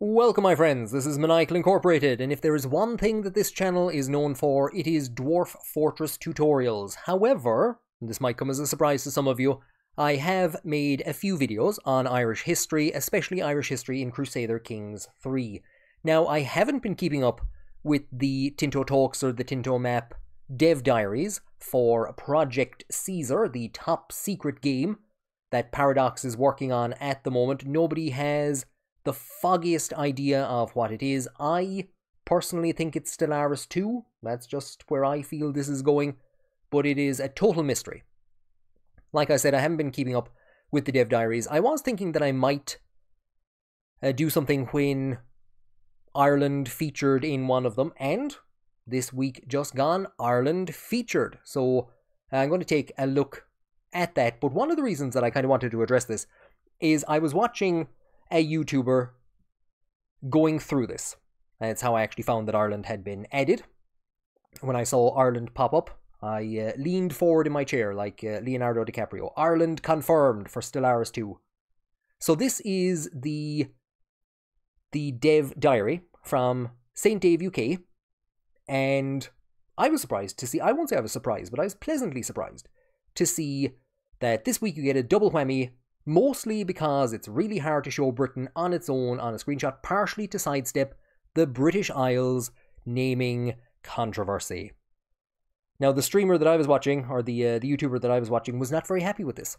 Welcome my friends, this is Maniacal Incorporated, and if there is one thing that this channel is known for, it is Dwarf Fortress tutorials. However, this might come as a surprise to some of you, I have made a few videos on Irish history, especially Irish history in Crusader Kings 3. Now, I haven't been keeping up with the Tinto talks or the Tinto map dev diaries for Project Caesar, the top secret game that Paradox is working on at the moment. Nobody has the foggiest idea of what it is. I personally think it's Stellaris 2. That's just where I feel this is going. But it is a total mystery. Like I said, I haven't been keeping up with the dev diaries. I was thinking that I might do something when Ireland featured in one of them. And this week just gone, Ireland featured. So I'm going to take a look at that. But one of the reasons that I kind of wanted to address this is I was watching a YouTuber going through this. And it's how I actually found that Ireland had been added. When I saw Ireland pop up, I leaned forward in my chair like Leonardo DiCaprio. Ireland confirmed for Stellaris 2. So this is the dev diary from St. Dave, UK. And I was surprised to see, I won't say I was surprised, but I was pleasantly surprised to see that this week you get a double whammy. Mostly because it's really hard to show Britain on its own on a screenshot, partially to sidestep the British Isles naming controversy. Now, the streamer that I was watching, or the YouTuber that I was watching, was not very happy with this.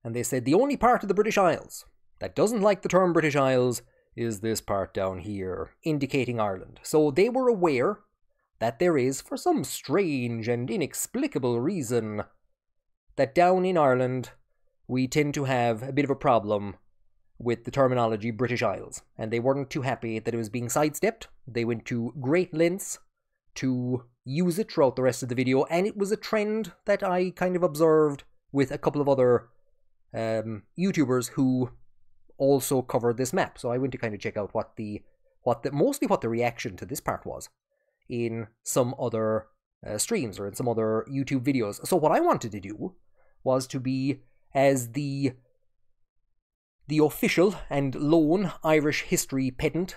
And they said the only part of the British Isles that doesn't like the term British Isles is this part down here, indicating Ireland. So they were aware that there is, for some strange and inexplicable reason, that down in Ireland we tend to have a bit of a problem with the terminology British Isles, and they weren't too happy that it was being sidestepped. They went to great lengths to use it throughout the rest of the video, and it was a trend that I kind of observed with a couple of other YouTubers who also covered this map. So I went to kind of check out mostly what the reaction to this part was in some other streams or in some other YouTube videos. So what I wanted to do was to be as the official and lone Irish history pedant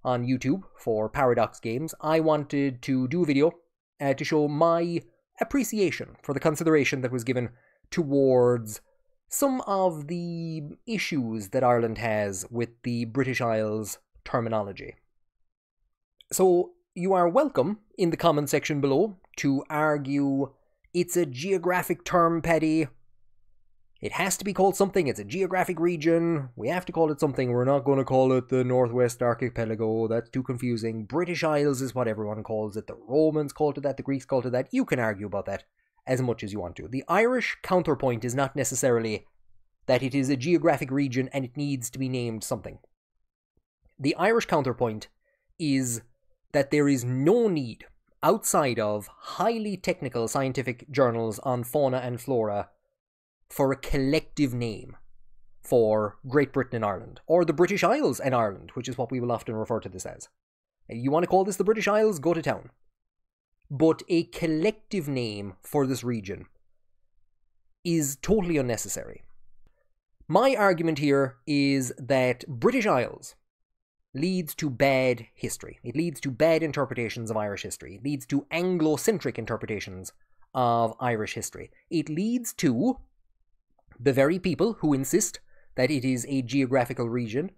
on YouTube for Paradox Games. I wanted to do a video to show my appreciation for the consideration that was given towards some of the issues that Ireland has with the British Isles terminology. So you are welcome in the comment section below to argue it's a geographic term, Paddy. It has to be called something. It's a geographic region. We have to call it something. We're not going to call it the Northwest Archipelago. That's too confusing. British Isles is what everyone calls it. The Romans called it that. The Greeks called it that. You can argue about that as much as you want to. The Irish counterpoint is not necessarily that it is a geographic region and it needs to be named something. The Irish counterpoint is that there is no need outside of highly technical scientific journals on fauna and flora for a collective name for Great Britain and Ireland, or the British Isles and Ireland, which is what we will often refer to this as. You want to call this the British Isles? Go to town. But a collective name for this region is totally unnecessary. My argument here is that British Isles leads to bad history. It leads to bad interpretations of Irish history. It leads to Anglo-centric interpretations of Irish history. It leads to the very people who insist that it is a geographical region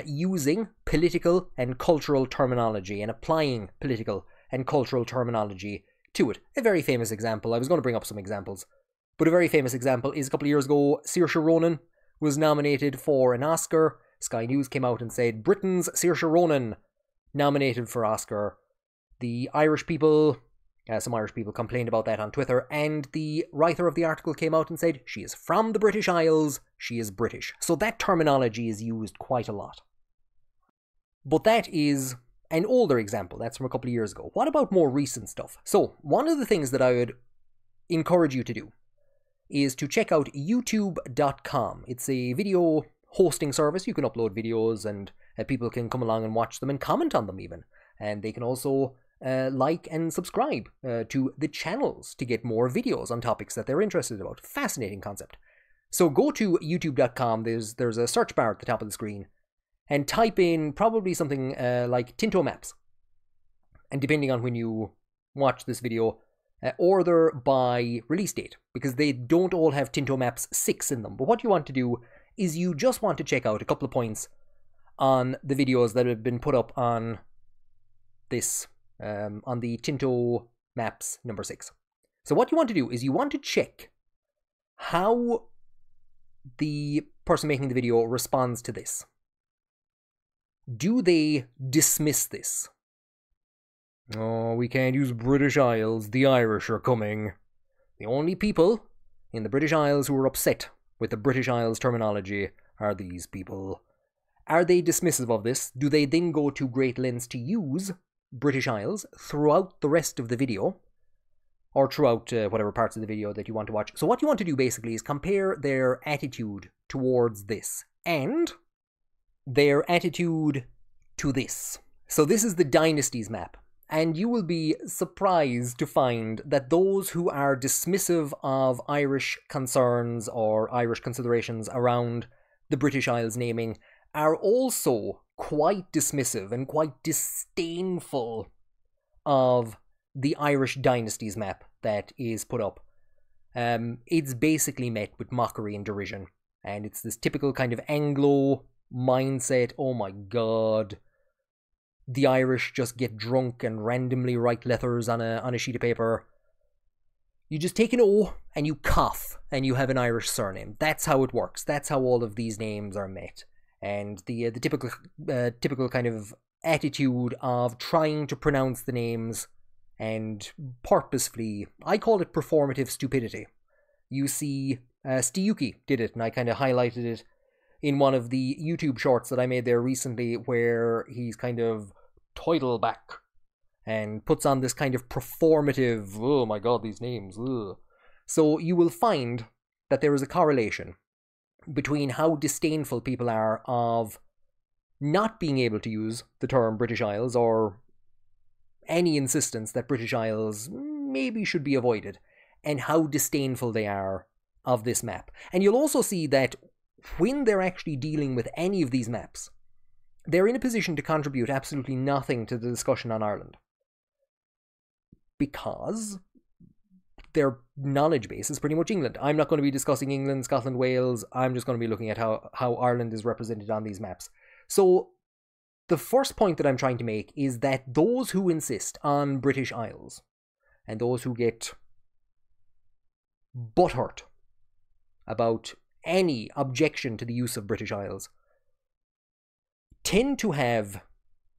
using political and cultural terminology and applying political and cultural terminology to it. A very famous example, I was going to bring up some examples, but a very famous example is a couple of years ago, Saoirse Ronan was nominated for an Oscar. Sky News came out and said, Britain's Saoirse Ronan nominated for Oscar. The Irish people, some Irish people complained about that on Twitter, and the writer of the article came out and said, she is from the British Isles, she is British. So that terminology is used quite a lot. But that is an older example, that's from a couple of years ago. What about more recent stuff? So, one of the things that I would encourage you to do is to check out youtube.com. It's a video hosting service. You can upload videos and people can come along and watch them and comment on them even. And they can also like and subscribe to the channels to get more videos on topics that they're interested about. Fascinating concept. So go to youtube.com, there's a search bar at the top of the screen, and type in probably something like Tinto maps. And depending on when you watch this video, order by release date, because they don't all have Tinto Maps 6 in them. But what you want to do is you just want to check out a couple of points on the videos that have been put up on this, on the Tinto Maps number 6. So what you want to do is you want to check how the person making the video responds to this. Do they dismiss this? Oh, we can't use British Isles. The Irish are coming. The only people in the British Isles who are upset with the British Isles terminology are these people. Are they dismissive of this? Do they then go to great lengths to use British Isles throughout the rest of the video? Or throughout whatever parts of the video that you want to watch. So what you want to do basically is compare their attitude towards this and their attitude to this. So this is the Dynasties map. And you will be surprised to find that those who are dismissive of Irish concerns or Irish considerations around the British Isles naming are also quite dismissive and quite disdainful of the Irish Dynasties map that is put up. It's basically met with mockery and derision. And it's this typical kind of Anglo mindset. Oh my god. The Irish just get drunk and randomly write letters on a sheet of paper. You just take an O and you cough and you have an Irish surname. That's how it works. That's how all of these names are met. And the typical kind of attitude of trying to pronounce the names and purposefully, I call it performative stupidity. You see, Stiuki did it, and I kind of highlighted it in one of the YouTube shorts that I made there recently, where he's kind of back and puts on this kind of performative, oh my god, these names, ugh. So you will find that there is a correlation between how disdainful people are of not being able to use the term British Isles, or any insistence that British Isles maybe should be avoided, and how disdainful they are of this map. And you'll also see that when they're actually dealing with any of these maps, they're in a position to contribute absolutely nothing to the discussion on Ireland. Because their knowledge base is pretty much England. I'm not going to be discussing England, Scotland, Wales. I'm just going to be looking at how Ireland is represented on these maps. So the first point that I'm trying to make is that those who insist on British Isles, and those who get butthurt about any objection to the use of British Isles, tend to have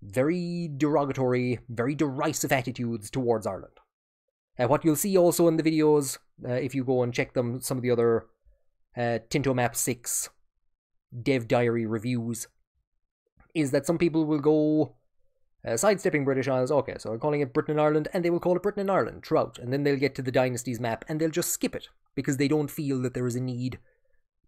very derogatory, very derisive attitudes towards Ireland. What you'll see also in the videos, if you go and check them, some of the other Tinto Map 6 Dev Diary reviews, is that some people will go sidestepping British Isles. Okay, so I'm calling it Britain and Ireland, and they will call it Britain and Ireland throughout. And then they'll get to the Dynasties map, and they'll just skip it, because they don't feel that there is a need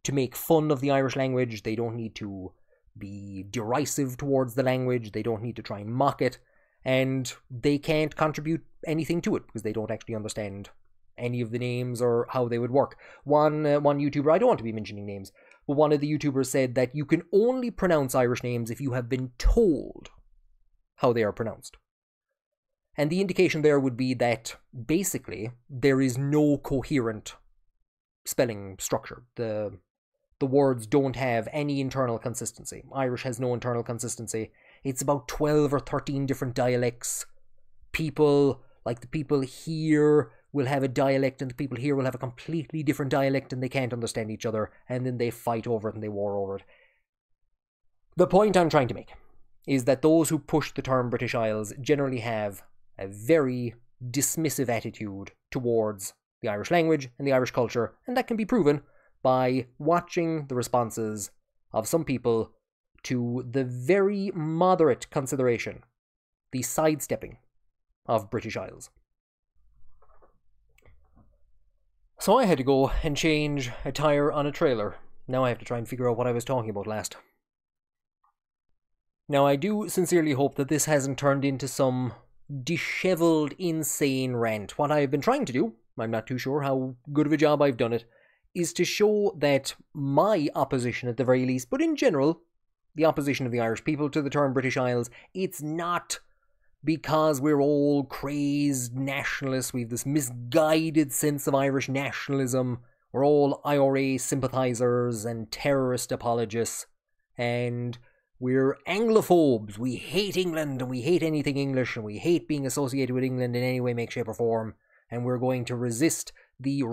to make fun of the Irish language. They don't need to be derisive towards the language. They don't need to try and mock it. And they can't contribute anything to it, because they don't actually understand any of the names or how they would work. One YouTuber, I don't want to be mentioning names, but one of the YouTubers said that you can only pronounce Irish names if you have been told how they are pronounced. And the indication there would be that, basically, there is no coherent spelling structure. The words don't have any internal consistency. Irish has no internal consistency. It's about 12 or 13 different dialects. People, like the people here, will have a dialect, and the people here will have a completely different dialect, and they can't understand each other, and then they fight over it and they war over it. The point I'm trying to make is that those who push the term British Isles generally have a very dismissive attitude towards the Irish language and the Irish culture, and that can be proven by watching the responses of some people to the very moderate consideration, the sidestepping of British Isles. So I had to go and change a tire on a trailer. Now I have to try and figure out what I was talking about last. Now I do sincerely hope that this hasn't turned into some disheveled, insane rant. What I've been trying to do, I'm not too sure how good of a job I've done it, is to show that my opposition at the very least, but in general, the opposition of the Irish people to the term British Isles, it's not because we're all crazed nationalists, we've this misguided sense of Irish nationalism, we're all IRA sympathisers and terrorist apologists, and we're Anglophobes, we hate England, and we hate anything English, and we hate being associated with England in any way, make, shape or form, and we're going to resist the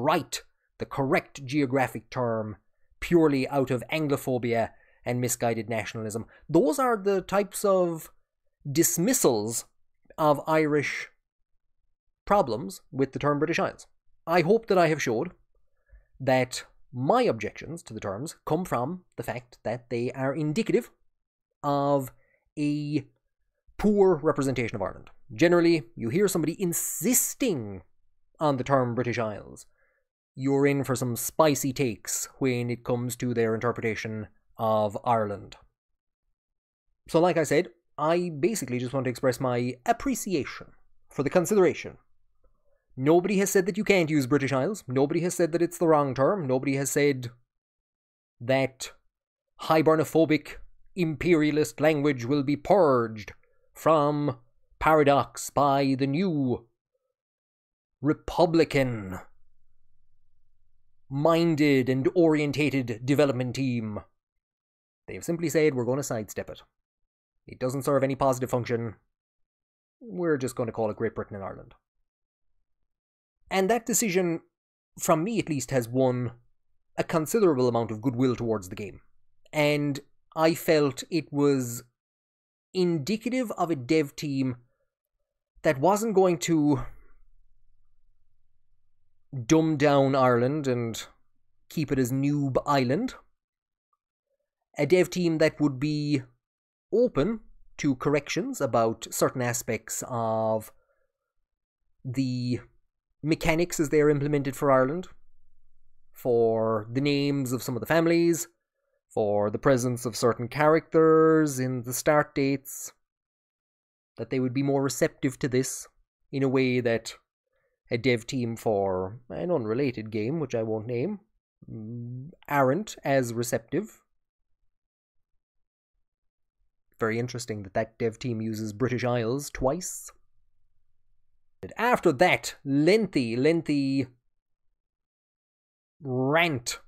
correct geographic term, purely out of Anglophobia and misguided nationalism. Those are the types of dismissals of Irish problems with the term British Isles. I hope that I have showed that my objections to the terms come from the fact that they are indicative of a poor representation of Ireland. Generally, you hear somebody insisting on the term British Isles, you're in for some spicy takes when it comes to their interpretation of Ireland. So like I said, I basically just want to express my appreciation for the consideration. Nobody has said that you can't use British Isles. Nobody has said that it's the wrong term. Nobody has said that hibernophobic imperialist language will be purged from paradox by the new Republican minded and orientated development team. They've simply said we're going to sidestep it. It doesn't serve any positive function. We're just going to call it Great Britain and Ireland. And that decision, from me at least, has won a considerable amount of goodwill towards the game. And I felt it was indicative of a dev team that wasn't going to dumb down Ireland and keep it as Noob Island. A dev team that would be open to corrections about certain aspects of the mechanics as they are implemented for Ireland, for the names of some of the families, for the presence of certain characters in the start dates, that they would be more receptive to this in a way that a dev team for an unrelated game, which I won't name, aren't as receptive. Very interesting that that dev team uses British Isles twice. After that lengthy rant,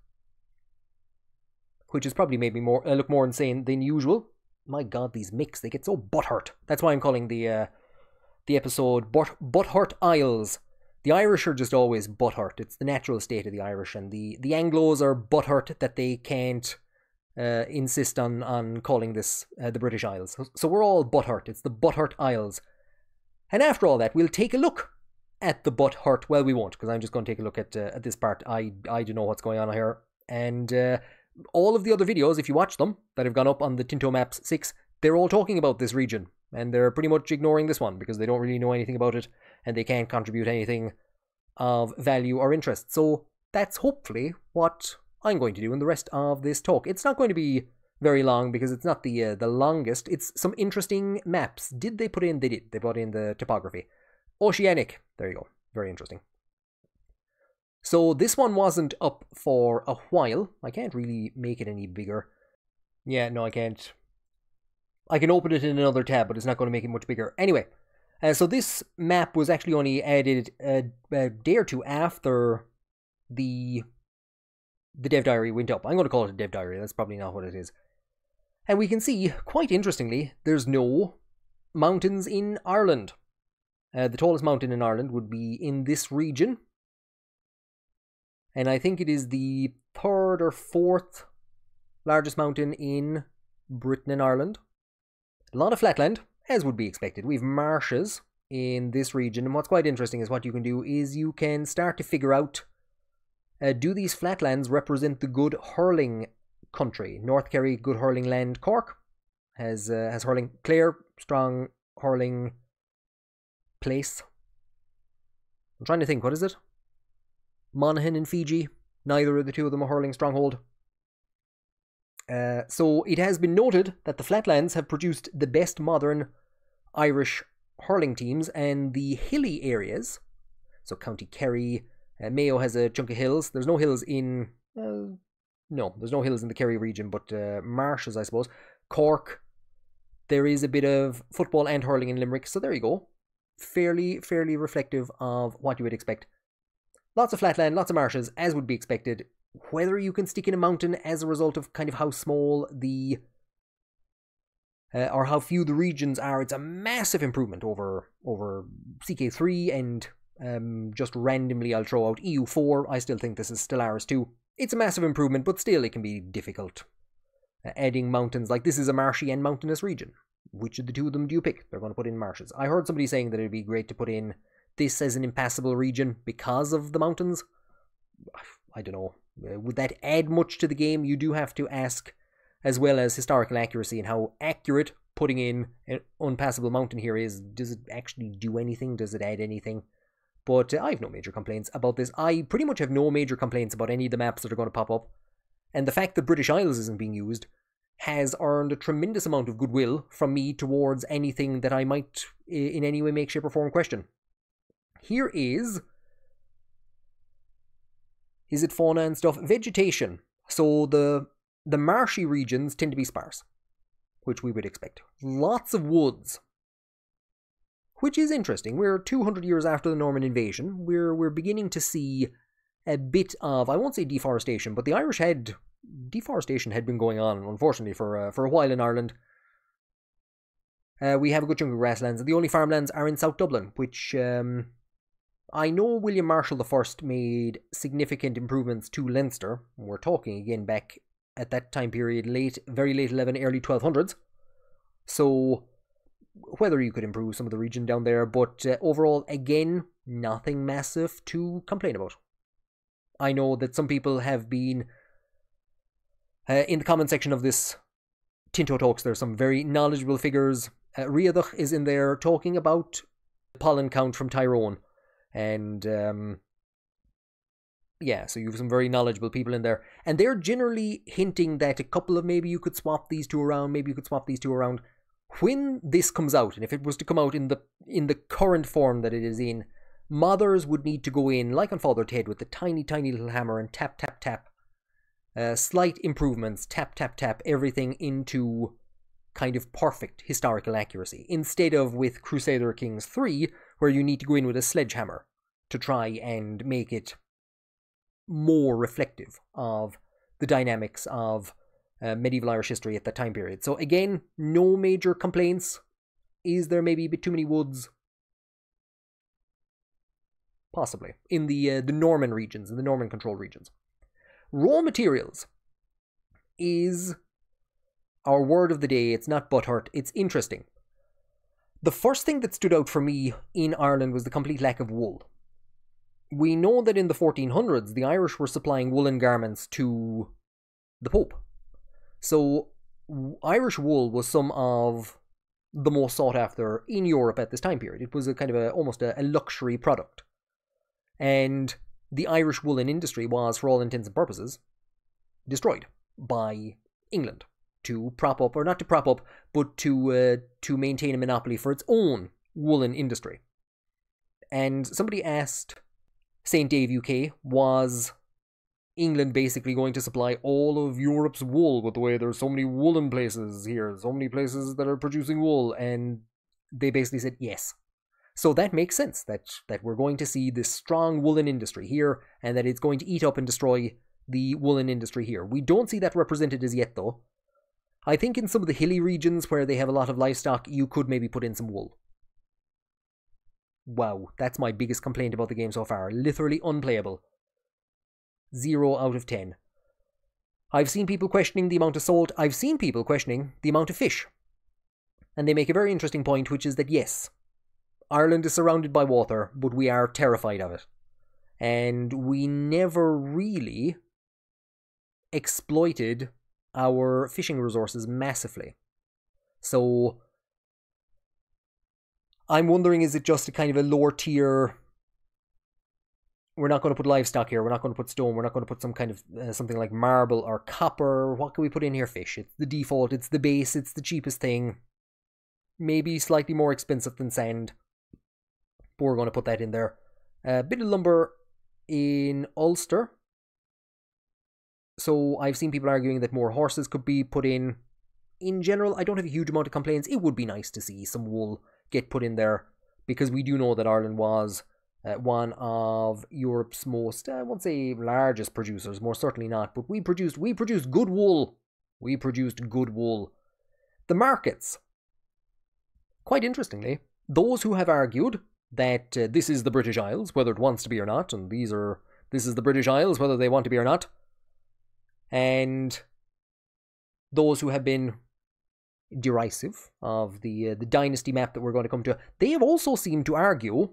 which has probably made me look more insane than usual. My god, these mix, they get so butthurt. That's why I'm calling the episode Butthurt Isles. The Irish are just always butthurt. It's the natural state of the Irish, and the Anglos are butthurt that they can't insist on calling this the British Isles. So we're all butthurt. It's the Butthurt Isles. And after all that, we'll take a look at the butthurt. Well, we won't, because I'm just going to take a look at this part. I don't know what's going on here. And all of the other videos, if you watch them, that have gone up on the Tinto Maps 6, they're all talking about this region. And they're pretty much ignoring this one, because they don't really know anything about it, and they can't contribute anything of value or interest. So that's hopefully what I'm going to do in the rest of this talk. It's not going to be very long, because it's not the longest. It's some interesting maps. Did they put in? They did. They brought in the topography. Oceanic. There you go. Very interesting. So this one wasn't up for a while. I can't really make it any bigger. Yeah, no, I can't. I can open it in another tab, but it's not going to make it much bigger. Anyway, so this map was actually only added a day or two after the dev diary went up. I'm going to call it a dev diary. That's probably not what it is. And we can see, quite interestingly, there's no mountains in Ireland. The tallest mountain in Ireland would be in this region. And I think it is the third or fourth largest mountain in Britain and Ireland. A lot of flatland, as would be expected. We've marshes in this region. And what's quite interesting is what you can do is you can start to figure out, do these flatlands represent the good hurling country? North Kerry, good hurling land. Cork has hurling. Clare, strong hurling place. I'm trying to think, what is it? Monaghan in Fiji. Neither of the two of them a hurling stronghold. So it has been noted that the flatlands have produced the best modern Irish hurling teams, and the hilly areas, so County Kerry, Mayo has a chunk of hills. There's no hills in... no, there's no hills in the Kerry region, but marshes, I suppose. Cork, there is a bit of football and hurling in Limerick, so there you go. Fairly reflective of what you would expect. Lots of flatland, lots of marshes, as would be expected. Whether you can stick in a mountain as a result of kind of how small the or how few the regions are, it's a massive improvement over CK3 and just randomly I'll throw out EU4. I still think this is Stellaris 2. It's a massive improvement, but still it can be difficult. Adding mountains, like this is a marshy and mountainous region. Which of the two of them do you pick? They're going to put in marshes. I heard somebody saying that it'd be great to put in this as an impassable region because of the mountains. I don't know. Would that add much to the game? You do have to ask, as well as historical accuracy and how accurate putting in an unpassable mountain here is. Does it actually do anything? Does it add anything? But I have no major complaints about this. I pretty much have no major complaints about any of the maps that are going to pop up. And the fact that British Isles isn't being used has earned a tremendous amount of goodwill from me towards anything that I might in any way, make, shape or form question. Here is it fauna and stuff? Vegetation. So the marshy regions tend to be sparse, which we would expect. Lots of woods, which is interesting. We're 200 years after the Norman invasion. We're beginning to see a bit of, I won't say deforestation, but the Irish had deforestation had been going on, unfortunately, for a while in Ireland. We have a good chunk of grasslands. The only farmlands are in South Dublin, which I know William Marshall I made significant improvements to Leinster. We're talking again back at that time period, very late 11, early 1200s. So whether you could improve some of the region down there, but overall, again, nothing massive to complain about. I know that some people have been in the comment section of this Tinto Talks. There's some very knowledgeable figures. Riadach is in there talking about pollen count from Tyrone. And yeah, so you have some very knowledgeable people in there. And they're generally hinting that a couple of maybe you could swap these two around, When this comes out, and if it was to come out in the current form that it is in, mothers would need to go in, like on Father Ted, with the tiny little hammer and tap, tap, tap. Slight improvements, tap, tap, tap, everything into kind of perfect historical accuracy. Instead of with Crusader Kings 3, where you need to go in with a sledgehammer to try and make it more reflective of the dynamics of medieval Irish history at that time period. So again, no major complaints. Is there maybe a bit too many woods? Possibly. In the Norman regions, in the Norman controlled regions. Raw materials is our word of the day. It's not butthurt. It's interesting. The first thing that stood out for me in Ireland was the complete lack of wool. We know that in the 1400s, the Irish were supplying woolen garments to the Pope. So Irish wool was some of the most sought after in Europe at this time period. It was a kind of almost a luxury product. And the Irish woolen industry was, for all intents and purposes, destroyed by England to prop up, or not to prop up, but to maintain a monopoly for its own woolen industry. And somebody asked St. Dave UK, was England basically going to supply all of Europe's wool with the way there's so many woolen places here, so many places that are producing wool? And they basically said yes. So that makes sense, that we're going to see this strong woolen industry here, and that it's going to eat up and destroy the woolen industry here. We don't see that represented as yet, though. I think in some of the hilly regions where they have a lot of livestock, you could maybe put in some wool. Wow, that's my biggest complaint about the game so far. Literally unplayable. 0 out of 10. I've seen people questioning the amount of salt. I've seen people questioning the amount of fish. And they make a very interesting point, which is that yes, Ireland is surrounded by water, but we are terrified of it. And we never really exploited our fishing resources massively. So I'm wondering, is it just a kind of a lower tier? We're not going to put livestock here. We're not going to put stone. We're not going to put some kind of something like marble or copper. What can we put in here? Fish. It's the default. It's the base. It's the cheapest thing. Maybe slightly more expensive than sand. But we're going to put that in there. A bit of lumber in Ulster. So I've seen people arguing that more horses could be put in in general, I don't have a huge amount of complaints. It would be nice to see some wool get put in there, because we do know that Ireland was one of Europe's most, I won't say largest producers, more certainly not, but we produced good wool. We produced good wool. The markets. Quite interestingly, those who have argued that this is the British Isles, whether it wants to be or not, and this is the British Isles, whether they want to be or not, and those who have been derisive of the dynasty map that we're going to come to, they have also seemed to argue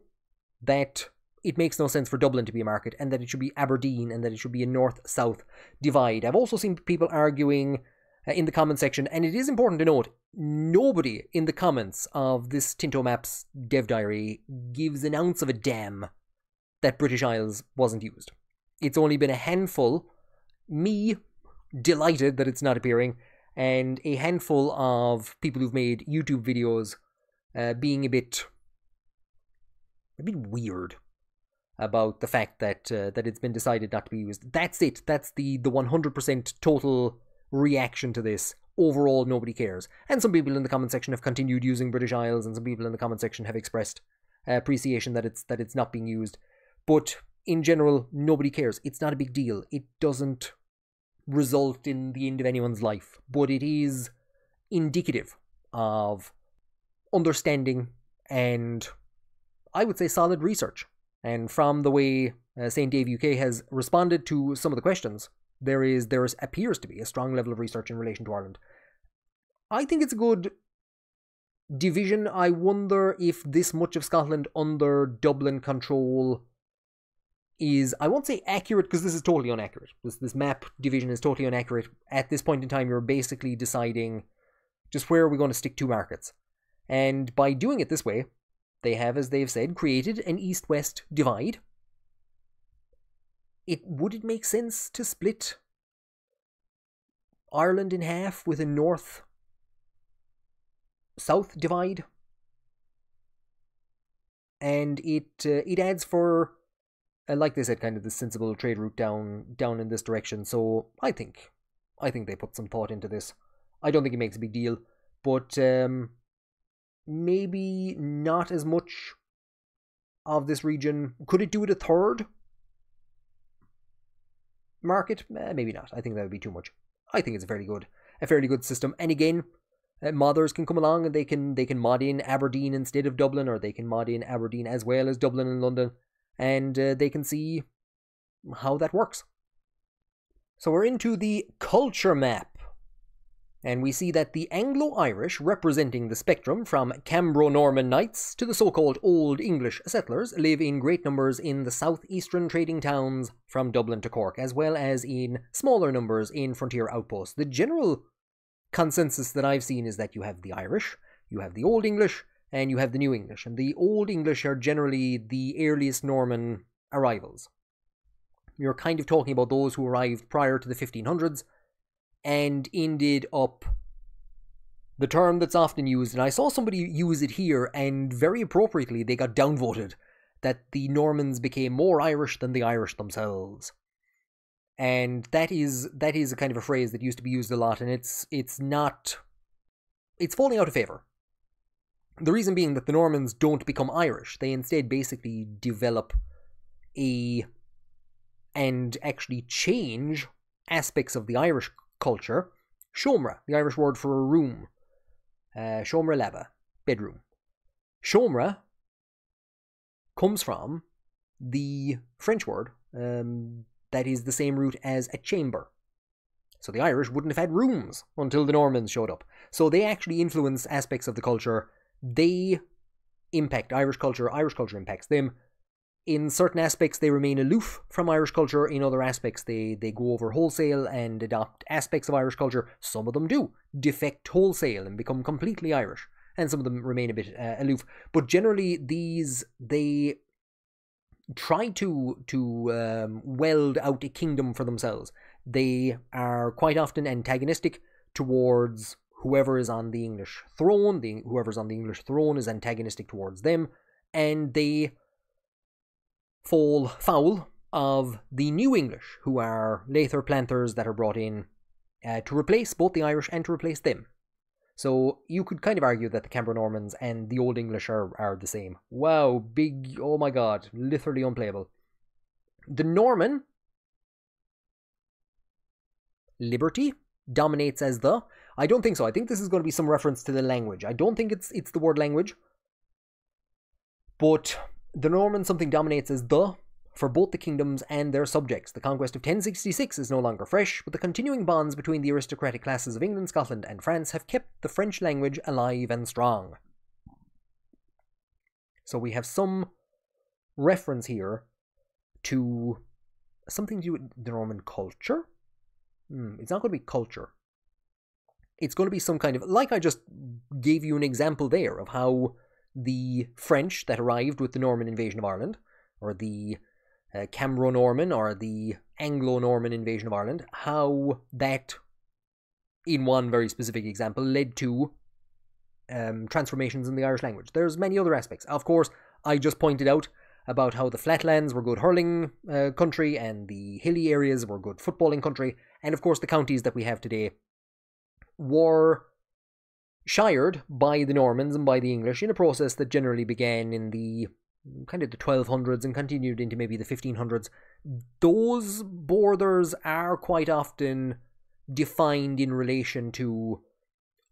that it makes no sense for Dublin to be a market, and that it should be Aberdeen, and that it should be a north-south divide. I've also seen people arguing in the comment section, and it is important to note, nobody in the comments of this Tinto Maps dev diary gives an ounce of a damn that British Isles wasn't used. It's only been a handful, me delighted that it's not appearing, and a handful of people who've made YouTube videos being a bit weird about the fact that it's been decided not to be used. That's it. That's the 100% total reaction to this. Overall, nobody cares. And some people in the comment section have continued using British Isles, and some people in the comment section have expressed appreciation that it's not being used. But in general, nobody cares. It's not a big deal. It doesn't result in the end of anyone's life, but it is indicative of understanding and, I would say, solid research. And from the way St. Dave UK has responded to some of the questions, there appears to be a strong level of research in relation to Ireland. I think it's a good division. I wonder if this much of Scotland under Dublin control is, I won't say accurate, because this is totally inaccurate. This map division is totally inaccurate. At this point in time, you're basically deciding just where are we going to stick two markets. And by doing it this way, they have, as they've said, created an east-west divide. Would it make sense to split Ireland in half with a north-south divide? And it adds for, like they said, kind of the sensible trade route down in this direction. So I think they put some thought into this. I don't think it makes a big deal, but maybe not as much of this region. Could it do it a third market? Maybe not. I think that would be too much. I think it's a fairly good system. And again, modders can come along and they can mod in Aberdeen instead of Dublin, or they can mod in Aberdeen as well as Dublin and London, and they can see how that works. So we're into the culture map. And we see that the Anglo-Irish, representing the spectrum from Cambro-Norman knights to the so-called Old English settlers, live in great numbers in the southeastern trading towns from Dublin to Cork, as well as in smaller numbers in frontier outposts. The general consensus that I've seen is that you have the Irish, you have the Old English, and you have the New English. And the Old English are generally the earliest Norman arrivals. You're kind of talking about those who arrived prior to the 1500s, and ended up, the term that's often used, and I saw somebody use it here, and very appropriately they got downvoted, that the Normans became more Irish than the Irish themselves. And that is a kind of a phrase that used to be used a lot, and it's falling out of favour. The reason being that the Normans don't become Irish. They instead basically develop and actually change aspects of the Irish culture. Shomra, the Irish word for a room. Shomra laba, bedroom. Shomra comes from the French word that is the same root as a chamber. So the Irish wouldn't have had rooms until the Normans showed up. So they actually influence aspects of the culture. They impact Irish culture impacts them. In certain aspects, they remain aloof from Irish culture. In other aspects, they go over wholesale and adopt aspects of Irish culture. Some of them do defect wholesale and become completely Irish, and some of them remain a bit aloof. But generally, they try to weld out a kingdom for themselves. They are quite often antagonistic towards whoever is on the English throne. Whoever's on the English throne is antagonistic towards them, and they fall foul of the New English, who are later planters that are brought in to replace both the Irish and to replace them. So you could kind of argue that the Cambro-Normans and the Old English are the same. Wow, big, oh my god, literally unplayable. The Norman, liberty, dominates as the... I don't think so. I think this is going to be some reference to the language. I don't think it's the word language. But the Norman something dominates as the for both the kingdoms and their subjects. The conquest of 1066 is no longer fresh, but the continuing bonds between the aristocratic classes of England, Scotland, and France have kept the French language alive and strong. So we have some reference here to something to do with the Norman culture. It's not going to be culture. It's going to be some kind of, like I just gave you an example there of how the French that arrived with the Norman invasion of Ireland, or the Cambro-Norman or the Anglo-Norman invasion of Ireland, how that, in one very specific example, led to transformations in the Irish language. There's many other aspects. Of course, I just pointed out about how the flatlands were good hurling country and the hilly areas were good footballing country, and of course the counties that we have today were shired by the Normans and by the English in a process that generally began in the kind of the 1200s and continued into maybe the 1500s. Those borders are quite often defined in relation to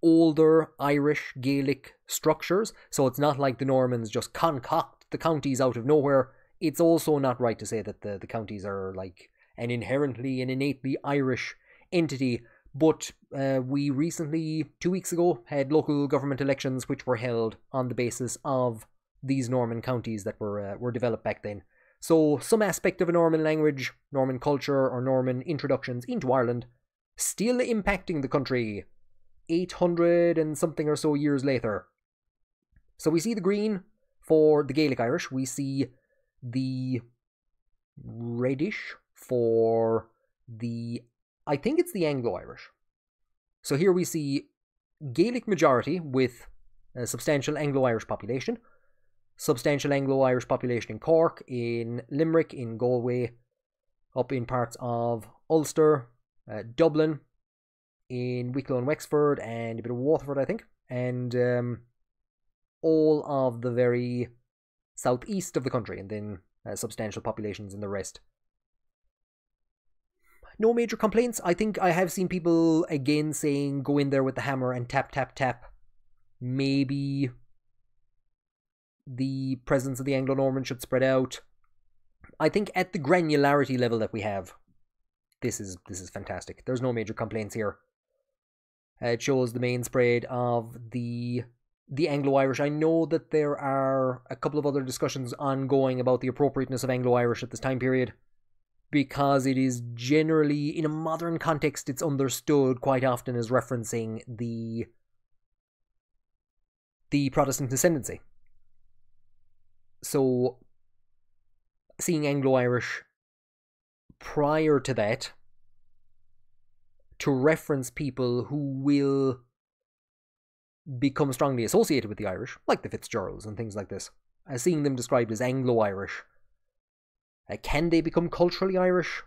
older Irish Gaelic structures, so it's not like the Normans just concoct the counties out of nowhere. It's also not right to say that the counties are like an inherently and innately Irish entity. But we recently, 2 weeks ago, had local government elections which were held on the basis of these Norman counties that were developed back then. So some aspect of a Norman language, Norman culture, or Norman introductions into Ireland still impacting the country 800 and something or so years later. So we see the green for the Gaelic Irish. We see the reddish for the... I think it's the Anglo-Irish. So here we see Gaelic majority with a substantial Anglo-Irish population, substantial Anglo-Irish population in Cork, in Limerick, in Galway, up in parts of Ulster, Dublin, in Wicklow and Wexford, and a bit of Waterford, I think, and all of the very southeast of the country, and then substantial populations in the rest. No major complaints. I think I have seen people again saying go in there with the hammer and tap, tap, tap. Maybe the presence of the Anglo-Norman should spread out. I think at the granularity level that we have, this is fantastic. There's no major complaints here. It shows the main spread of the Anglo-Irish. I know that there are a couple of other discussions ongoing about the appropriateness of Anglo-Irish at this time period, because it is generally, in a modern context, it's understood quite often as referencing the Protestant ascendancy. So, seeing Anglo-Irish prior to that, to reference people who will become strongly associated with the Irish, like the Fitzgeralds and things like this, as seeing them described as Anglo-Irish. Can they become culturally Irish?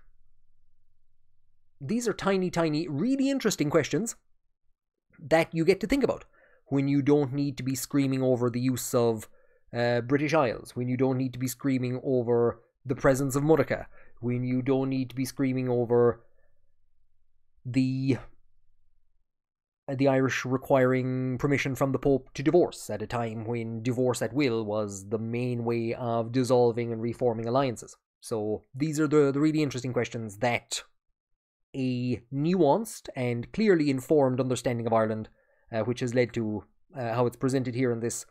These are tiny, tiny, really interesting questions that you get to think about when you don't need to be screaming over the use of British Isles, when you don't need to be screaming over the presence of Mudaka, when you don't need to be screaming over the Irish requiring permission from the Pope to divorce at a time when divorce at will was the main way of dissolving and reforming alliances. So these are the really interesting questions that a nuanced and clearly informed understanding of Ireland, which has led to how it's presented here in this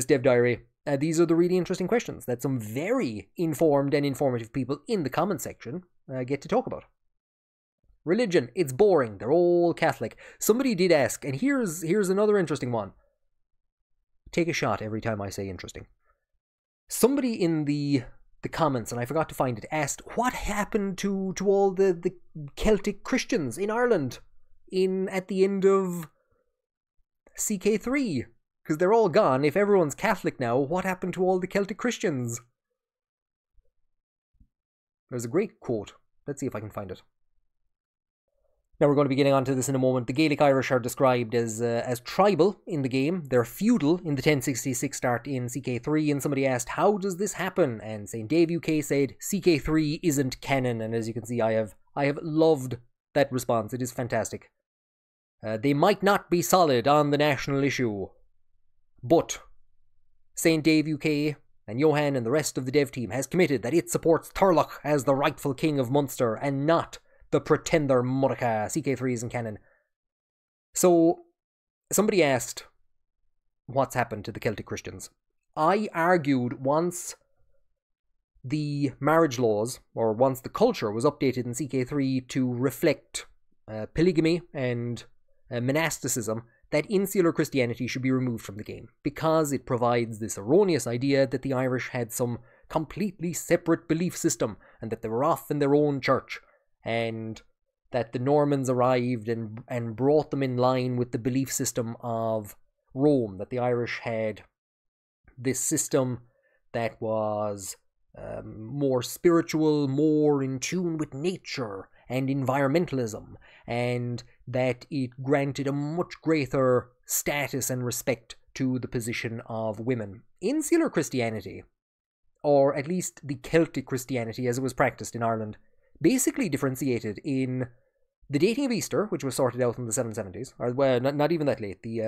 dev diary. These are the really interesting questions that some very informed and informative people in the comment section get to talk about. Religion, it's boring. They're all Catholic. Somebody did ask, and here's another interesting one. Take a shot every time I say interesting. Somebody in the comments, and I forgot to find it, asked what happened to all the Celtic Christians in Ireland at the end of CK3, because they're all gone. If everyone's Catholic now, what happened to all the Celtic Christians? There's a great quote. Let's see if I can find it. Now we're going to be getting onto this in a moment. The Gaelic Irish are described as tribal in the game. They're feudal in the 1066 start in CK3, and somebody asked, how does this happen? And St. Dave UK said, CK3 isn't canon, and as you can see, I have loved that response. It is fantastic. They might not be solid on the national issue, but St. Dave UK and Johan and the rest of the dev team has committed that it supports Turlough as the rightful king of Munster and not the pretender Murica. CK3 isn't canon. So, somebody asked, what's happened to the Celtic Christians? I argued once the marriage laws, or once the culture was updated in CK3 to reflect polygamy and monasticism, that insular Christianity should be removed from the game, because it provides this erroneous idea that the Irish had some completely separate belief system, and that they were off in their own church, and that the Normans arrived and brought them in line with the belief system of Rome, that the Irish had this system that was more spiritual, more in tune with nature and environmentalism, and that it granted a much greater status and respect to the position of women. Insular Christianity, or at least the Celtic Christianity as it was practiced in Ireland, basically differentiated in the dating of Easter, which was sorted out in the 770s, or well, not even that late, the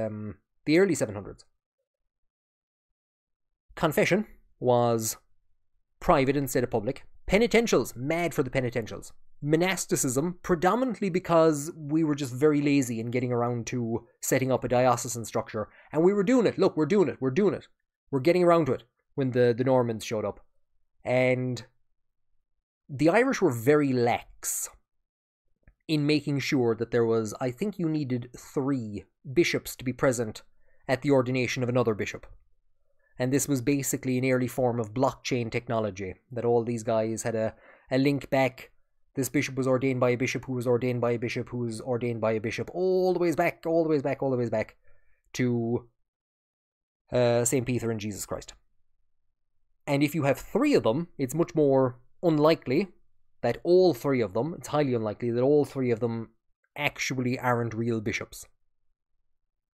early 700s. Confession was private instead of public. Penitentials, mad for the penitentials. Monasticism, predominantly because we were just very lazy in getting around to setting up a diocesan structure, and we were doing it. Look, we're doing it. We're getting around to it when the Normans showed up. And the Irish were very lax in making sure that there was, I think you needed 3 bishops to be present at the ordination of another bishop. And this was basically an early form of blockchain technology, that all these guys had a link back. This bishop was ordained by a bishop who was ordained by a bishop who was ordained by a bishop, all the ways back to St. Peter and Jesus Christ. And if you have 3 of them, it's much more unlikely that all 3 of them, it's highly unlikely that all 3 of them actually aren't real bishops.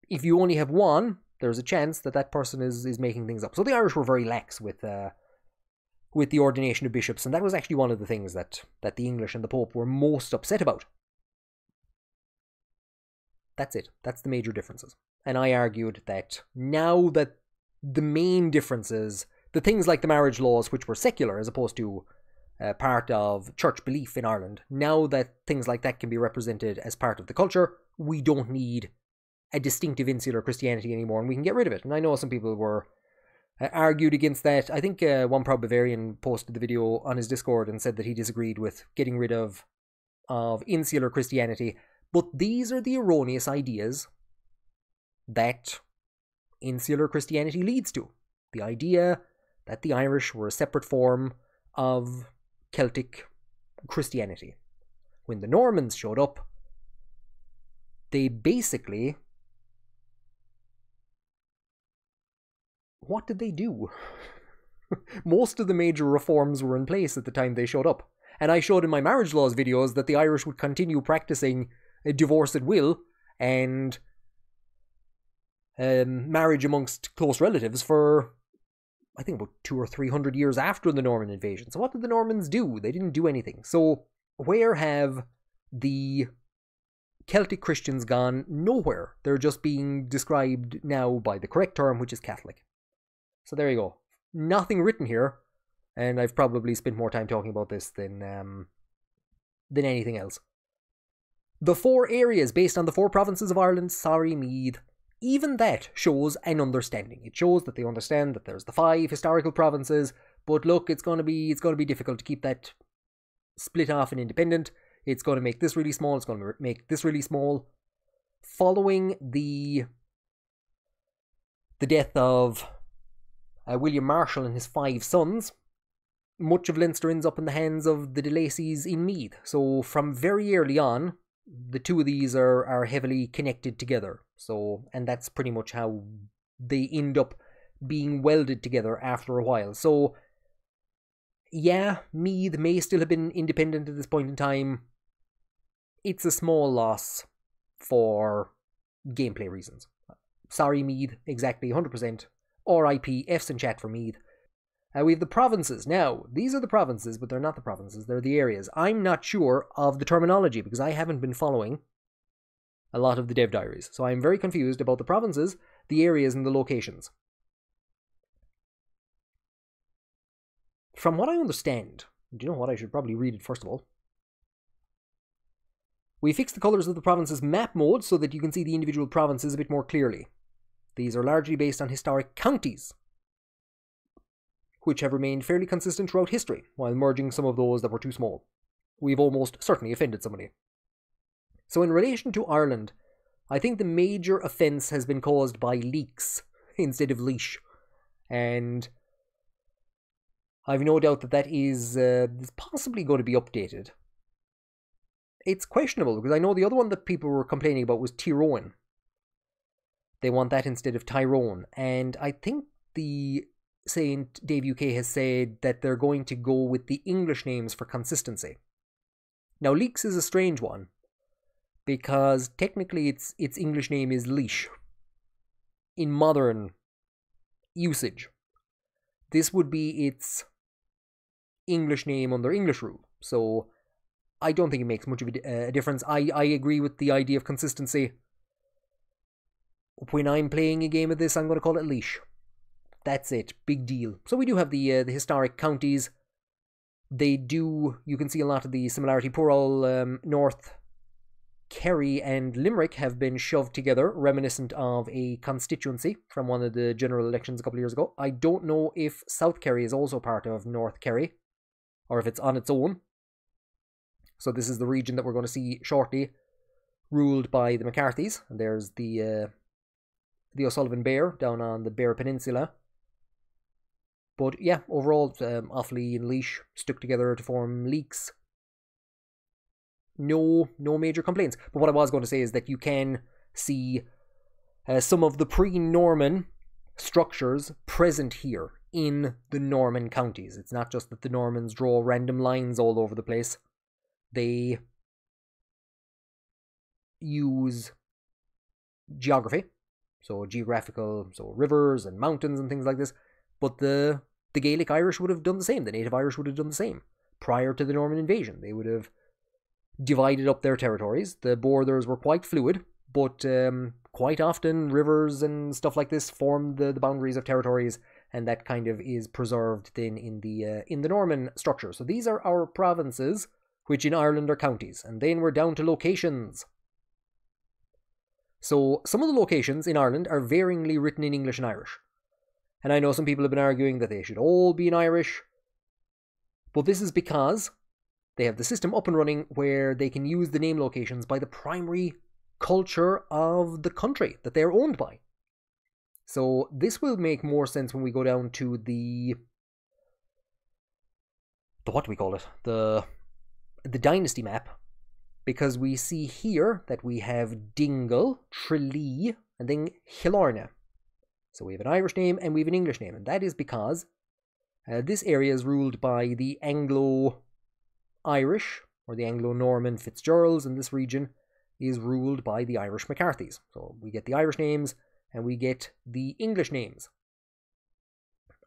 If you only have 1, there's a chance that that person is making things up. So the Irish were very lax with the ordination of bishops, and that was actually one of the things that the English and the Pope were most upset about. That's it. That's the major differences. And I argued that now that the main differences, the things like the marriage laws, which were secular as opposed to part of church belief in Ireland, now that things like that can be represented as part of the culture, we don't need a distinctive insular Christianity anymore, and we can get rid of it. And I know some people were argued against that. I think One Proud Bavarian posted the video on his Discord and said that he disagreed with getting rid of insular Christianity. But these are the erroneous ideas that insular Christianity leads to. The idea that the Irish were a separate form of Celtic Christianity. When the Normans showed up, they basically... what did they do? Most of the major reforms were in place at the time they showed up. And I showed in my marriage laws videos that the Irish would continue practicing divorce at will and marriage amongst close relatives for, I think, about 200 or 300 years after the Norman invasion. So what did the Normans do? They didn't do anything. So where have the Celtic Christians gone? Nowhere. They're just being described now by the correct term, which is Catholic. So there you go. Nothing written here, and I've probably spent more time talking about this than anything else. The 4 areas based on the 4 provinces of Ireland, sorry Meath, even that shows an understanding. It shows that they understand that there's the 5 historical provinces, but look, it's going to be difficult to keep that split off and independent. It's going to make this really small, it's going to make this really small. Following the death of William Marshall and his 5 sons, much of Leinster ends up in the hands of the de Lacys in Meath. So from very early on, the 2 of these are heavily connected together. So, and that's pretty much how they end up being welded together after a while. So yeah, Meath may still have been independent at this point in time. it's a small loss for gameplay reasons. Sorry, Meath, exactly 100%. RIP, F's in chat for Meath. We have the provinces. Now, these are the provinces, but they're not the provinces, they're the areas. I'm not sure of the terminology because I haven't been following a lot of the dev diaries. So I'm very confused about the provinces, the areas, and the locations. From what I understand, do you know what? I should probably read it first of all. We fixed the colours of the provinces map mode so that you can see the individual provinces a bit more clearly. These are largely based on historic counties, which have remained fairly consistent throughout history, while merging some of those that were too small. We've almost certainly offended somebody. So in relation to Ireland, I think the major offence has been caused by leaks instead of leash. And I've no doubt that that is possibly going to be updated. It's questionable, because I know the other one that people were complaining about was Tyrone. They want that instead of Tyrone. And I think the Saint Dave UK has said that they're going to go with the English names for consistency. Now, Leaks is a strange one, because technically its English name is Leash in modern usage. This would be its English name under English rule. So I don't think it makes much of a difference. I agree with the idea of consistency. When I'm playing a game of this, I'm going to call it Leash. That's it. Big deal. So we do have the historic counties. You can see a lot of the similarity. Poor old North Kerry and Limerick have been shoved together, reminiscent of a constituency from one of the general elections a couple of years ago. I don't know if South Kerry is also part of North Kerry, or if it's on its own. So this is the region that we're going to see shortly, ruled by the McCarthys. And there's the O'Sullivan Bear down on the Bear Peninsula. But yeah, overall, Offaly and Laois stuck together to form Leaks. No major complaints. But what I was going to say is that you can see some of the pre-Norman structures present here in the Norman counties. It's not just that the Normans draw random lines all over the place. They use geography, so geographical, so rivers and mountains and things like this. But the Gaelic Irish would have done the same. The Native Irish would have done the same. Prior to the Norman invasion, they would have divided up their territories. The borders were quite fluid, but quite often rivers and stuff like this form the boundaries of territories, and that kind of is preserved then in the Norman structure. So these are our provinces, which in Ireland are counties, and then we're down to locations. So some of the locations in Ireland are varyingly written in English and Irish. And I know some people have been arguing that they should all be in Irish, but this is because they have the system up and running where they can use the name locations by the primary culture of the country that they're owned by. So this will make more sense when we go down to the what do we call it? The Dynasty map, because we see here that we have Dingle, Tralee, and then Hillarna. So we have an Irish name and we have an English name, and that is because this area is ruled by the Anglo-Irish, or the Anglo-Norman Fitzgeralds, and this region is ruled by the Irish McCarthys. So we get the Irish names and we get the English names.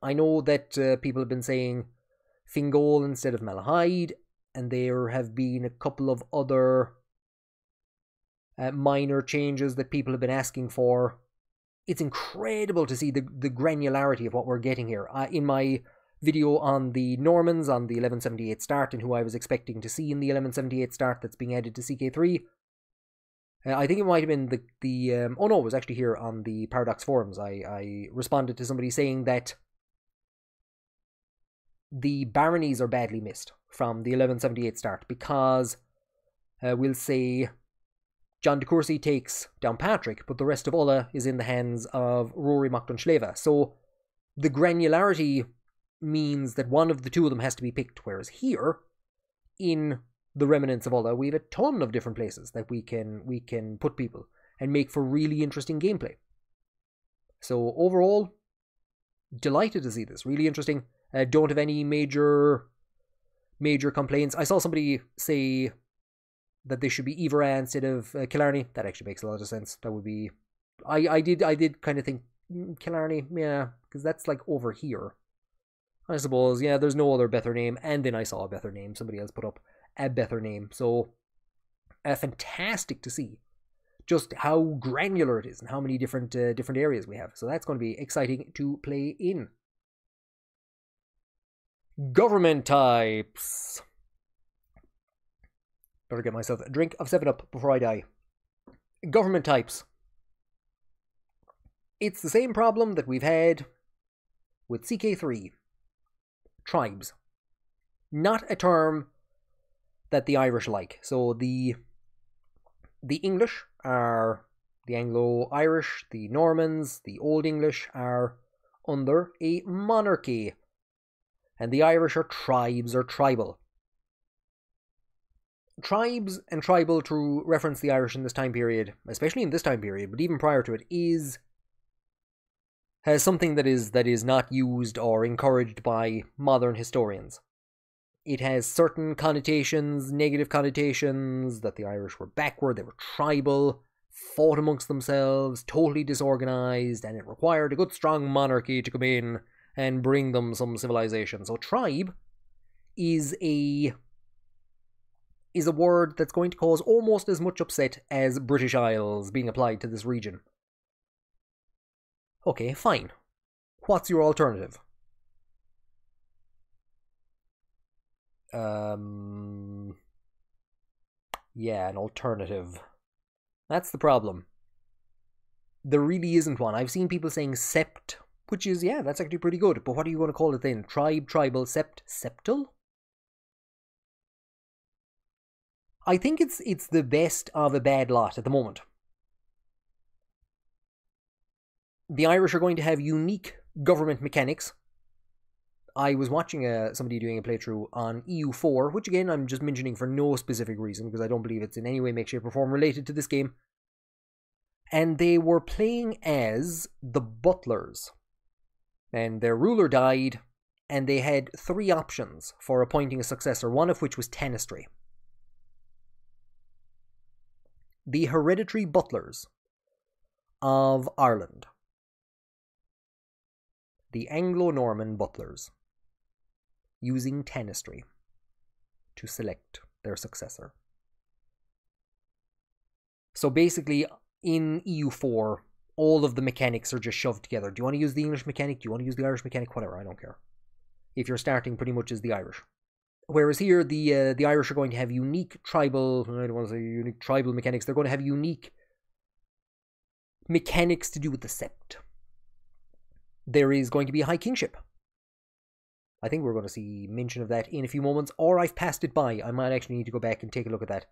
I know that people have been saying Fingal instead of Malahide, and there have been a couple of other minor changes that people have been asking for. It's incredible to see the granularity of what we're getting here. In my video on the Normans, on the 1178 start, and who I was expecting to see in the 1178 start that's being added to CK3, I think it might have been oh no, it was actually here on the Paradox forums. I responded to somebody saying that the baronies are badly missed from the 1178 start because we'll say John de Courcy takes down Patrick, but the rest of Ulla is in the hands of Rory Macdonsleva. So the granularity means that one of the two of them has to be picked, whereas here, in the Remnants of Ulla, we have a ton of different places that we can put people and make for really interesting gameplay. So overall, delighted to see this. Really interesting. Don't have any major complaints. I saw somebody say that this should be Evera instead of Killarney. That actually makes a lot of sense. That would be... I did kind of think Killarney, yeah, because that's like over here. I suppose, yeah, there's no other better name, and then I saw a better name. Somebody else put up a better name, so fantastic to see just how granular it is and how many different areas we have. So that's going to be exciting to play in. Government types. Better get myself a drink of 7-Up before I die. Government types. It's the same problem that we've had with CK3. Tribes. Not a term that the Irish like. So the English are the Anglo-Irish, the Normans, the Old English are under a monarchy. And the Irish are tribes or tribal. Tribes and tribal, to reference the Irish in this time period, especially in this time period, but even prior to it, has something that is not used or encouraged by modern historians. It has certain connotations, negative connotations, that the Irish were backward, they were tribal, fought amongst themselves, totally disorganized, and it required a good strong monarchy to come in and bring them some civilization. So tribe is a word that's going to cause almost as much upset as British Isles being applied to this region. Okay, fine. What's your alternative? Yeah, an alternative. That's the problem. There really isn't one. I've seen people saying sept, which is, yeah, that's actually pretty good. But what are you going to call it then? Tribe, tribal, sept, septal? I think it's the best of a bad lot at the moment. The Irish are going to have unique government mechanics. I was watching somebody doing a playthrough on EU4, which again I'm just mentioning for no specific reason because I don't believe it's in any way, make, shape or form related to this game. And they were playing as the butlers. And their ruler died, and they had 3 options for appointing a successor, one of which was Tanistry. The hereditary butlers of Ireland. The Anglo-Norman butlers, using Tanistry to select their successor. So basically, in EU4, all of the mechanics are just shoved together. Do you want to use the English mechanic? Do you want to use the Irish mechanic? Whatever, I don't care. If you're starting pretty much as the Irish. Whereas here, the Irish are going to have unique tribal, I don't want to say unique tribal mechanics, they're going to have unique mechanics to do with the sept. There is going to be a high kingship. I think we're going to see mention of that in a few moments, or I've passed it by. I might actually need to go back and take a look at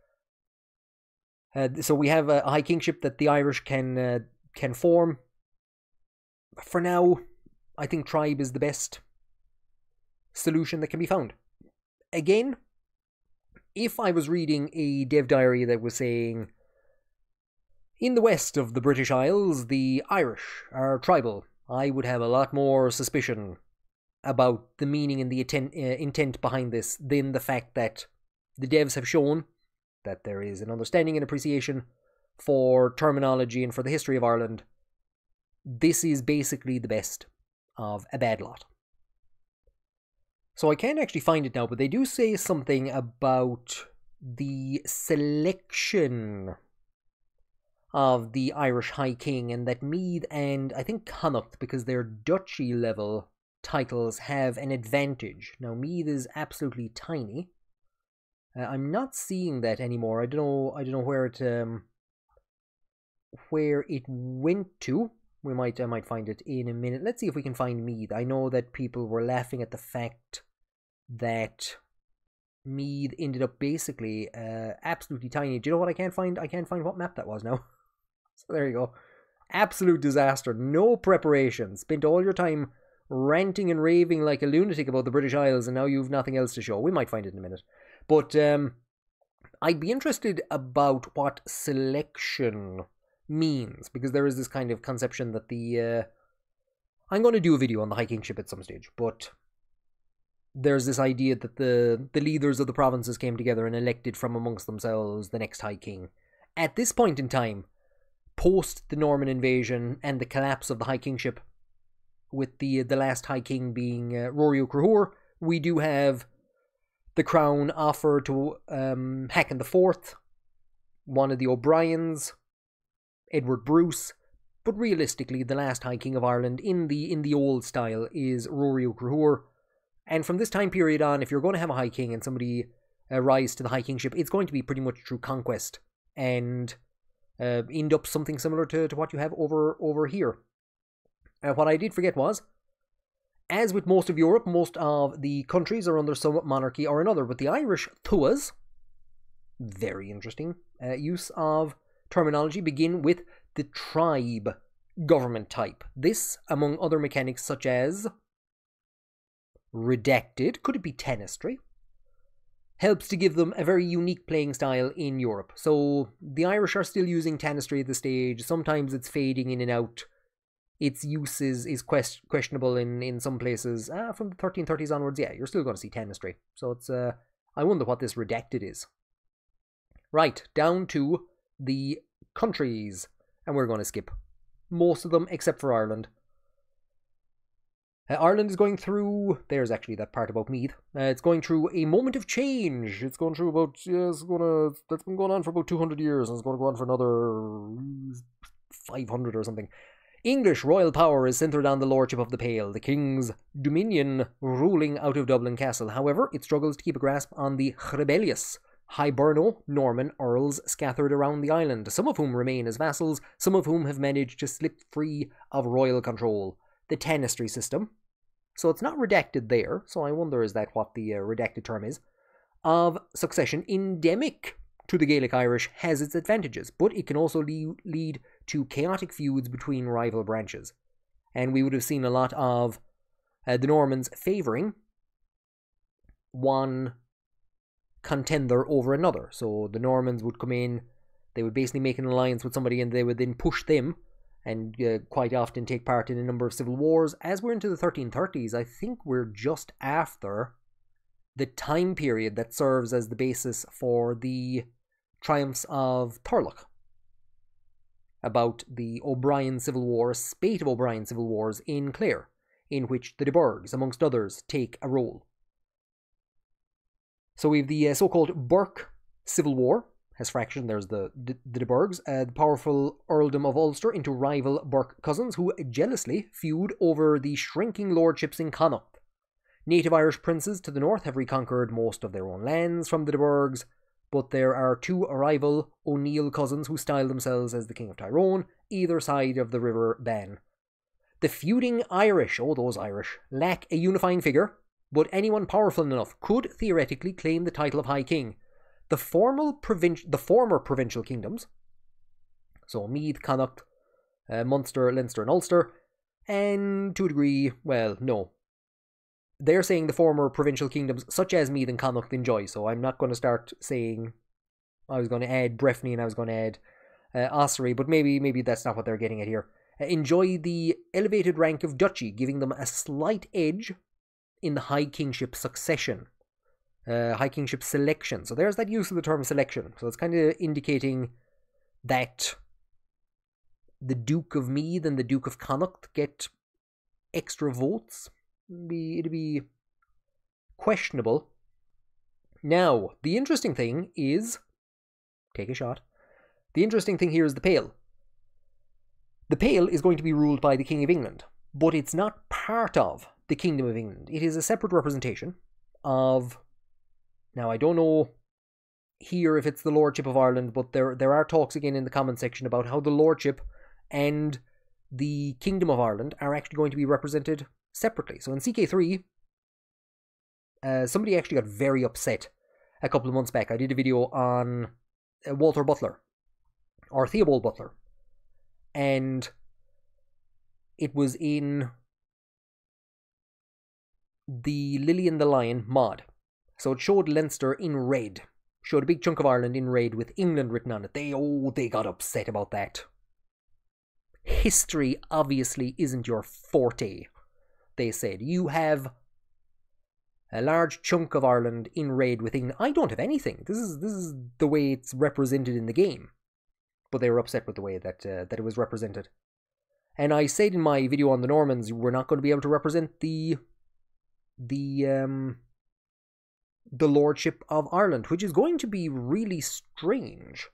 that. So we have a high kingship that the Irish can form. For now, I think tribe is the best solution that can be found. Again, if I was reading a dev diary that was saying, in the west of the British Isles, the Irish are tribal, I would have a lot more suspicion about the meaning and the intent behind this than the fact that the devs have shown that there is an understanding and appreciation for terminology and for the history of Ireland. This is basically the best of a bad lot. So I can't actually find it now, but they do say something about the selection of the Irish High King, and that Meath and I think Connacht, because they're duchy level titles, have an advantage. Now Meath is absolutely tiny. I'm not seeing that anymore. I don't know where it went to. I might find it in a minute. Let's see if we can find Meath. I know that people were laughing at the fact that Meath ended up basically absolutely tiny. Do you know what I can't find? I can't find what map that was now. So there you go. Absolute disaster. No preparation. Spent all your time ranting and raving like a lunatic about the British Isles, and now you've nothing else to show. We might find it in a minute. But I'd be interested about what selection means, because there is this kind of conception that I'm going to do a video on the High Kingship at some stage, but there's this idea that the leaders of the provinces came together and elected from amongst themselves the next High King. At this point in time, post the Norman invasion and the collapse of the High Kingship, with the last High King being Rory O'Cruhor, we do have the crown offered to Haakon IV, one of the O'Briens, Edward Bruce, but realistically the last High King of Ireland in the old style is Rory O'Cruhor. And from this time period on, if you're going to have a High King and somebody rise to the High Kingship, it's going to be pretty much through conquest and end up something similar to what you have over here. What I did forget was, as with most of Europe, most of the countries are under some monarchy or another, but the Irish tuas, very interesting use of terminology, begin with the tribe government type. This, among other mechanics such as redacted, could it be tenestry, helps to give them a very unique playing style in Europe. So the Irish are still using tenestry at this stage. Sometimes it's fading in and out. Its use is questionable in some places. From the 1330s onwards, yeah, you're still going to see tenestry. So it's I wonder what this redacted is. Right, down to the countries. And we're going to skip most of them except for Ireland. Ireland is going through, there's actually that part about Meath, it's going through a moment of change. It's going through about, that's been going on for about 200 years, and it's going to go on for another 500 or something. English royal power is centred on the lordship of the Pale, the king's dominion ruling out of Dublin Castle. However, it struggles to keep a grasp on the rebellious Hiberno Norman earls scattered around the island, some of whom remain as vassals, some of whom have managed to slip free of royal control. The tenestry system, so it's not redacted there, so I wonder is that what the redacted term is, of succession endemic to the Gaelic Irish has its advantages, but it can also lead to chaotic feuds between rival branches. And we would have seen a lot of the Normans favouring one contender over another. So the Normans would come in, they would basically make an alliance with somebody, and they would then push them and quite often take part in a number of civil wars. As we're into the 1330s, I think we're just after the time period that serves as the basis for the triumphs of Thorlach, about the O'Brien Civil War, a spate of O'Brien Civil Wars in Clare, in which the de Burghs, amongst others, take a role. So we have the so-called Burke Civil War, has fraction. There's the de Burghs, the powerful earldom of Ulster, into rival Burke cousins who jealously feud over the shrinking lordships in Connaught. Native Irish princes to the north have reconquered most of their own lands from the de Burghs, but there are two rival O'Neill cousins who style themselves as the King of Tyrone, either side of the River Bann. The feuding Irish, oh those Irish, lack a unifying figure, but anyone powerful enough could theoretically claim the title of High King. The former provincial kingdoms, so Meath, Connaught, Munster, Leinster and Ulster, and to a degree, well, no. They're saying the former provincial kingdoms, such as Meath and Connaught, enjoy, so I'm not going to start saying, I was going to add Breffni and I was going to add Ossory, but maybe that's not what they're getting at here. Enjoy the elevated rank of duchy, giving them a slight edge in the High Kingship succession. High Kingship selection. So there's that use of the term selection. So it's kind of indicating that the Duke of Meath and the Duke of Connaught get extra votes. It'd be questionable. Now, the interesting thing is, take a shot. The interesting thing here is the Pale. The Pale is going to be ruled by the King of England, but it's not part of the Kingdom of England. It is a separate representation of, now I don't know here if it's the Lordship of Ireland, but there are talks again in the comment section about how the Lordship and the Kingdom of Ireland are actually going to be represented separately. So in CK3, somebody actually got very upset a couple of months back. I did a video on Walter Butler, or Theobald Butler, and it was in the Lily and the Lion mod. So it showed Leinster in red, showed a big chunk of Ireland in red with England written on it. They got upset about that. History obviously isn't your forte, they said. You have A large chunk of Ireland in red with England. I don't have anything. This is the way it's represented in the game. But they were upset with the way that that it was represented. And I said in my video on the Normans, we're not going to be able to represent the lordship of Ireland, which is going to be really strange,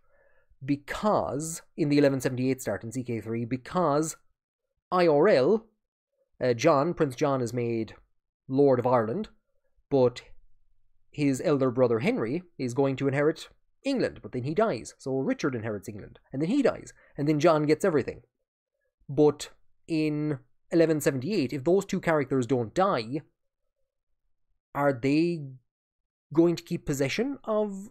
because in the 1178 start in CK3, because IRL, Prince John is made Lord of Ireland, but his elder brother Henry is going to inherit England, but then he dies. So Richard inherits England, and then he dies, and then John gets everything. But in 1178, if those two characters don't die, are they going to keep possession of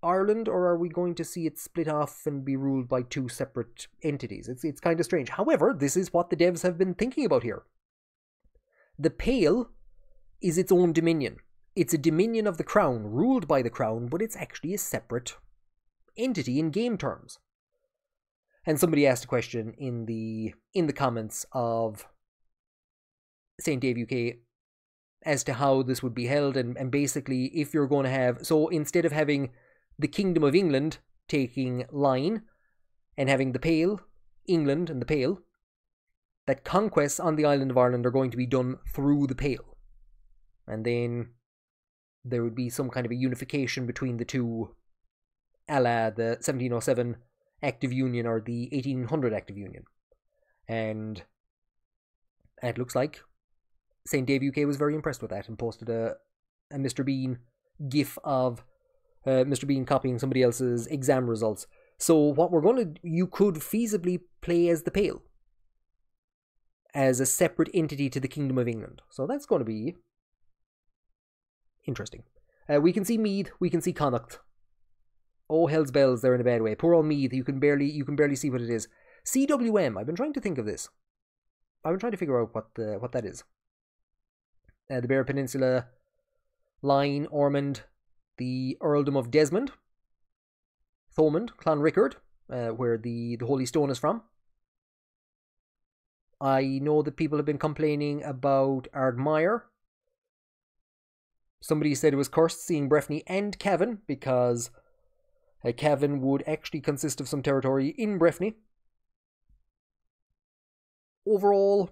Ireland, or are we going to see it split off and be ruled by two separate entities? It's kind of strange. However, this is what the devs have been thinking about here. The Pale is its own dominion. It's a dominion of the crown, ruled by the crown, but it's actually a separate entity in game terms. And somebody asked a question in the comments of St. Dave UK as to how this would be held, and basically if you're going to have, so instead of having the Kingdom of England taking line and having the Pale, England and the Pale, that conquests on the island of Ireland are going to be done through the Pale. And then there would be some kind of a unification between the two, a la the 1707 Act of Union or the 1800 Act of Union. And it looks like St. Dave UK was very impressed with that and posted a Mr. Bean gif of Mr. Bean copying somebody else's exam results. So what we're going to, you could feasibly play as the Pale, as a separate entity to the Kingdom of England. So that's going to be interesting. We can see Meath, we can see Connacht. Oh, hell's bells, they're in a bad way. Poor old Meath, you can barely see what it is. CWM, I've been trying to think of this. I've been trying to figure out what that is. The Bear Peninsula, Line, Ormond, the Earldom of Desmond, Thomond, Clonrickard, where the Holy Stone is from. I know that people have been complaining about Ardmire. Somebody said it was cursed seeing Breffni and Cavan, because Cavan would actually consist of some territory in Breffni. Overall,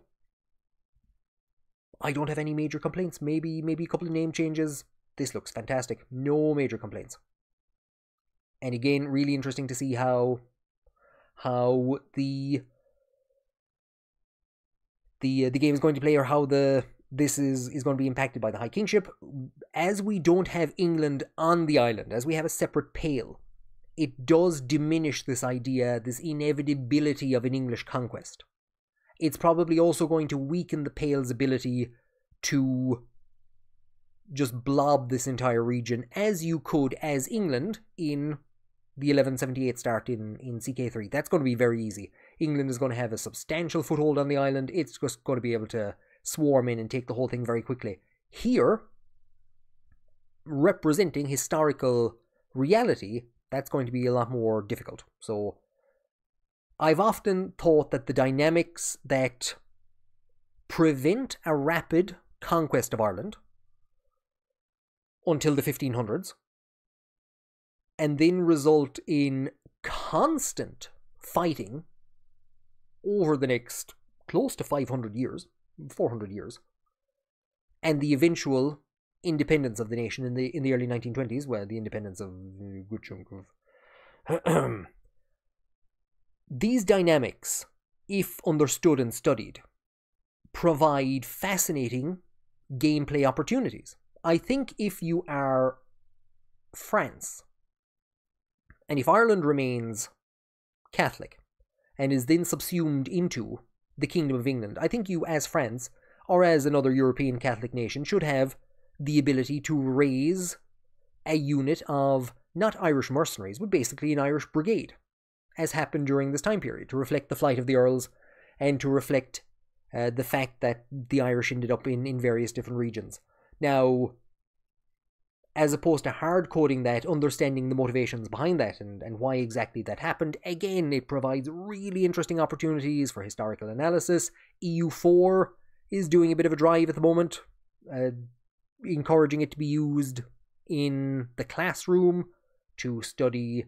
I don't have any major complaints. Maybe a couple of name changes. This looks fantastic. No major complaints. And again, really interesting to see how the game is going to play, or how this is going to be impacted by the High Kingship. As we don't have England on the island, as we have a separate Pale, it does diminish this idea, this inevitability of an English conquest. It's probably also going to weaken the Pale's ability to just blob this entire region, as you could as England in the 1178 start in CK3. That's going to be very easy. England is going to have a substantial foothold on the island. It's just going to be able to swarm in and take the whole thing very quickly. Here, representing historical reality, that's going to be a lot more difficult. So I've often thought that the dynamics that prevent a rapid conquest of Ireland until the 1500s, and then result in constant fighting over the next close to 500 years, 400 years, and the eventual independence of the nation in the early 1920s, well, the independence of a good chunk of these dynamics, if understood and studied, provide fascinating gameplay opportunities. I think if you are France, and if Ireland remains Catholic and is then subsumed into the Kingdom of England, I think you as France, or as another European Catholic nation, should have the ability to raise a unit of not Irish mercenaries, but basically an Irish brigade, as happened during this time period, to reflect the flight of the Earls and to reflect the fact that the Irish ended up in various different regions. Now, as opposed to hard-coding that, understanding the motivations behind that and why exactly that happened, again, it provides really interesting opportunities for historical analysis. EU4 is doing a bit of a drive at the moment. encouraging it to be used in the classroom to study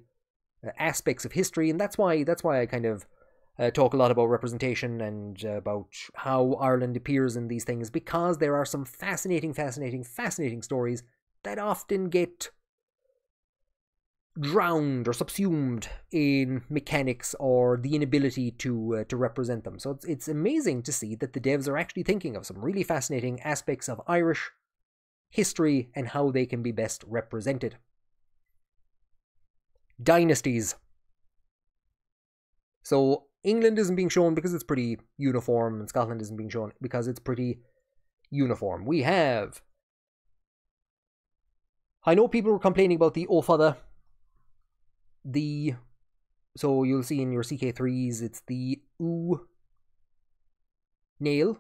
aspects of history, and that's why I kind of talk a lot about representation and about how Ireland appears in these things, because there are some fascinating stories that often get drowned or subsumed in mechanics or the inability to represent them. So it's amazing to see that the devs are actually thinking of some really fascinating aspects of Irish history and how they can be best represented. Dynasties. So England isn't being shown because it's pretty uniform, and Scotland isn't being shown because it's pretty uniform. We have... I know people were complaining about the Ófada. So you'll see in your CK3s, it's the U nail,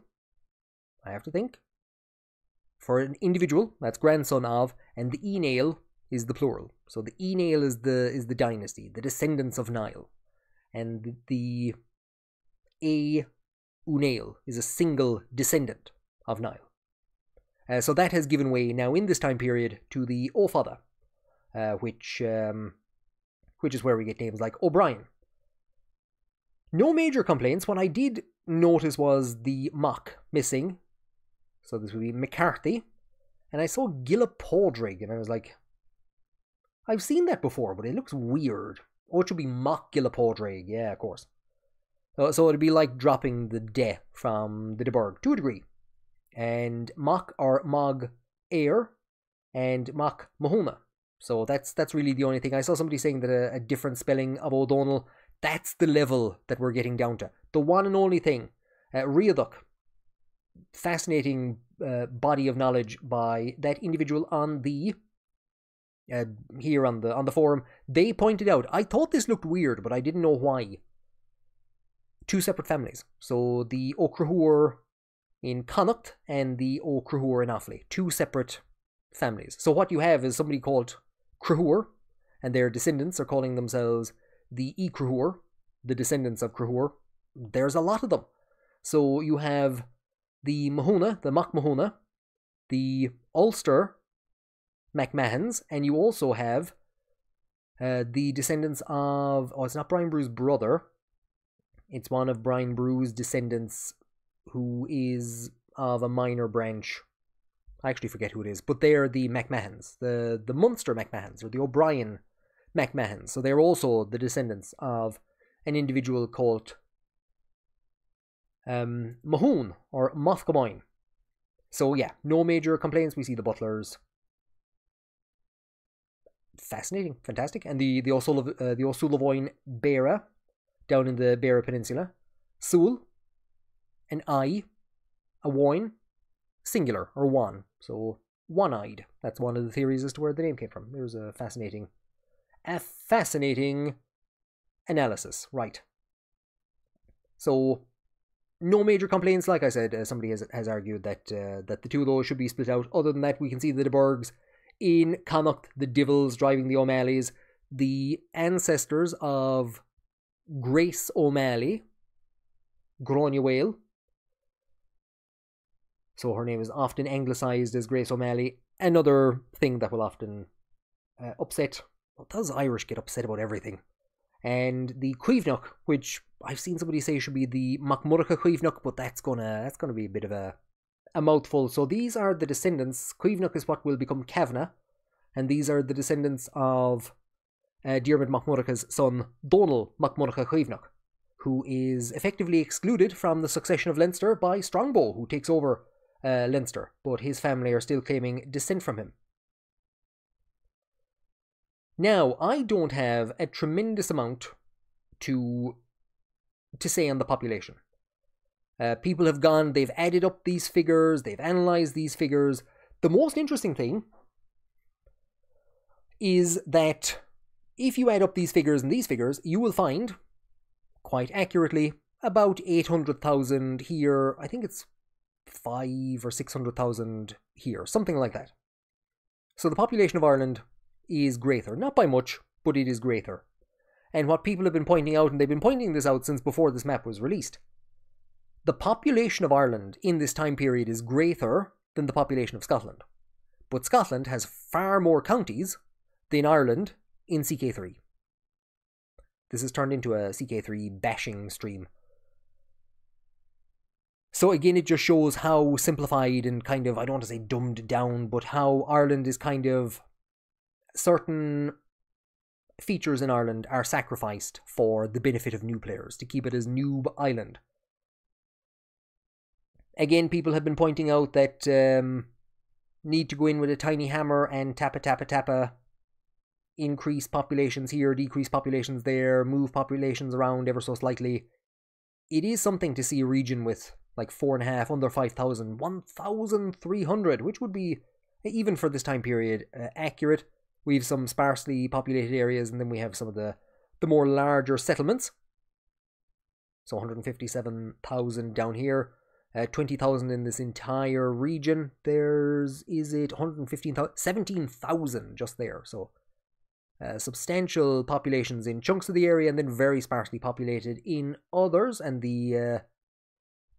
I have to think. For an individual, that's grandson of, and the E nail is the plural. So the E nail is the dynasty, the descendants of Niall. And the A Unail is a single descendant of Niall. So that has given way now in this time period to the Ófada, which is where we get names like O'Brien. No major complaints. What I did notice was the Mock missing. So this would be McCarthy. And I saw Gillapodrig, and I was like, I've seen that before, but it looks weird. Oh, it should be Mock Gillapodrig. Yeah, of course. So it'd be like dropping the de from the de Burgh to a degree. And Mock or Mog Air and Mock Mahona. So that's really the only thing. I saw somebody saying that a different spelling of O'Donnell, that's the level that we're getting down to. The one and only thing. Riaduc. Fascinating body of knowledge by that individual on the here on the forum. They pointed out, I thought this looked weird, but I didn't know why. Two separate families. So the O'Cruhur in Connacht and the O'Cruhur in Offaly. Two separate families. So what you have is somebody called Cruhur, and their descendants are calling themselves the E Cruhur, the descendants of Cruhur. There's a lot of them. So you have the Mahona, the Mac Mahona, the Ulster MacMahons, and you also have the descendants of... Oh, it's not Brian Brew's brother. It's one of Brian Brew's descendants who is of a minor branch. I actually forget who it is, but they're the MacMahons, the Munster MacMahons, or the O'Brien MacMahons. So they're also the descendants of an individual called Mahoon, or Mothgamoyne. So yeah, no major complaints. We see the butlers. Fascinating, fantastic. And the O'Sullivoyne Beara, down in the Beara Peninsula. Sul, an eye, a woin, singular, or one. So, one-eyed. That's one of the theories as to where the name came from. It was a fascinating analysis. Right. So, no major complaints. Like I said, somebody has argued that the two of those should be split out. Other than that, we can see the de Burghs in Connacht, the Divils driving the O'Malleys, the ancestors of Grace O'Malley, Gráinne Whale. So her name is often anglicised as Grace O'Malley. Another thing that will often upset... Well, does Irish get upset about everything? And the Cuivnoch, which I've seen somebody say should be the Macmurcha Cuivnoch, but that's gonna be a bit of a mouthful. So these are the descendants. Cuivnoch is what will become Kavanagh, and these are the descendants of Diarmid Macmurcha's son, Donal Macmurcha Cuivnoch, who is effectively excluded from the succession of Leinster by Strongbow, who takes over Leinster, but his family are still claiming descent from him. Now, I don't have a tremendous amount to say on the population. People have gone, they've added up these figures, they've analysed these figures. The most interesting thing is that if you add up these figures and these figures, you will find, quite accurately, about 800,000 here. I think it's 500,000 or 600,000 here, something like that. So the population of Ireland is greater. Not by much, but it is greater. And what people have been pointing out, and they've been pointing this out since before this map was released, the population of Ireland in this time period is greater than the population of Scotland. But Scotland has far more counties than Ireland in CK3. This has turned into a CK3 bashing stream. So again, it just shows how simplified and kind of, I don't want to say dumbed down, but how Ireland is kind of, certain features in Ireland are sacrificed for the benefit of new players, to keep it as Noob Island. Again, people have been pointing out that need to go in with a tiny hammer and tappa, increase populations here, decrease populations there, move populations around ever so slightly. It is something to see a region with like 4.5, under 5,000, 1,300, which would be, even for this time period, accurate. We have some sparsely populated areas, and then we have some of the more larger settlements. So 157,000 down here, 20,000 in this entire region. Is it 115,000? 17,000 just there. So substantial populations in chunks of the area, and then very sparsely populated in others, and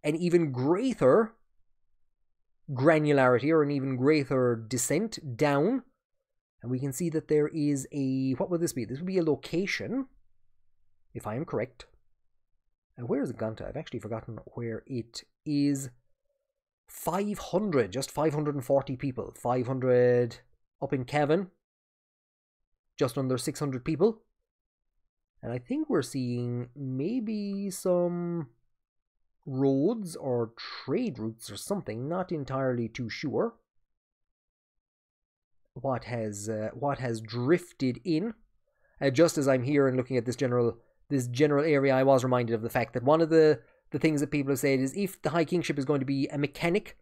an even greater granularity, or an even greater descent down. And we can see that there is a, what would this be? This would be a location, if I am correct. Where is it gone to? I've actually forgotten where it is. 500, just 540 people. 500 up in Cavan. Just under 600 people. And I think we're seeing maybe some roads or trade routes or something. Not entirely too sure what has drifted in. Just as I'm here and looking at this general area, I was reminded of the fact that one of the things that people have said is, if the High Kingship is going to be a mechanic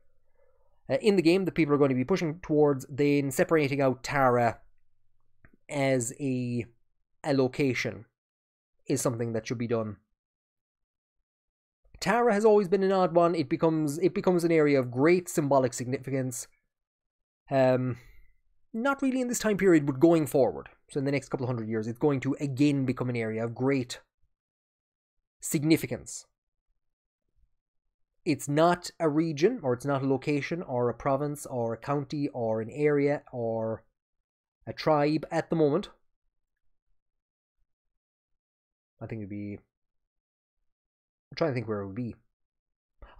in the game that people are going to be pushing towards, then separating out Tara as a location is something that should be done. Tara has always been an odd one. It becomes an area of great symbolic significance. Not really in this time period, but going forward. So in the next couple of 100 years, it's going to again become an area of great significance. It's not a region, or it's not a location, or a province, or a county, or an area, or a tribe at the moment. I think it'd be... I'm trying to think where it would be.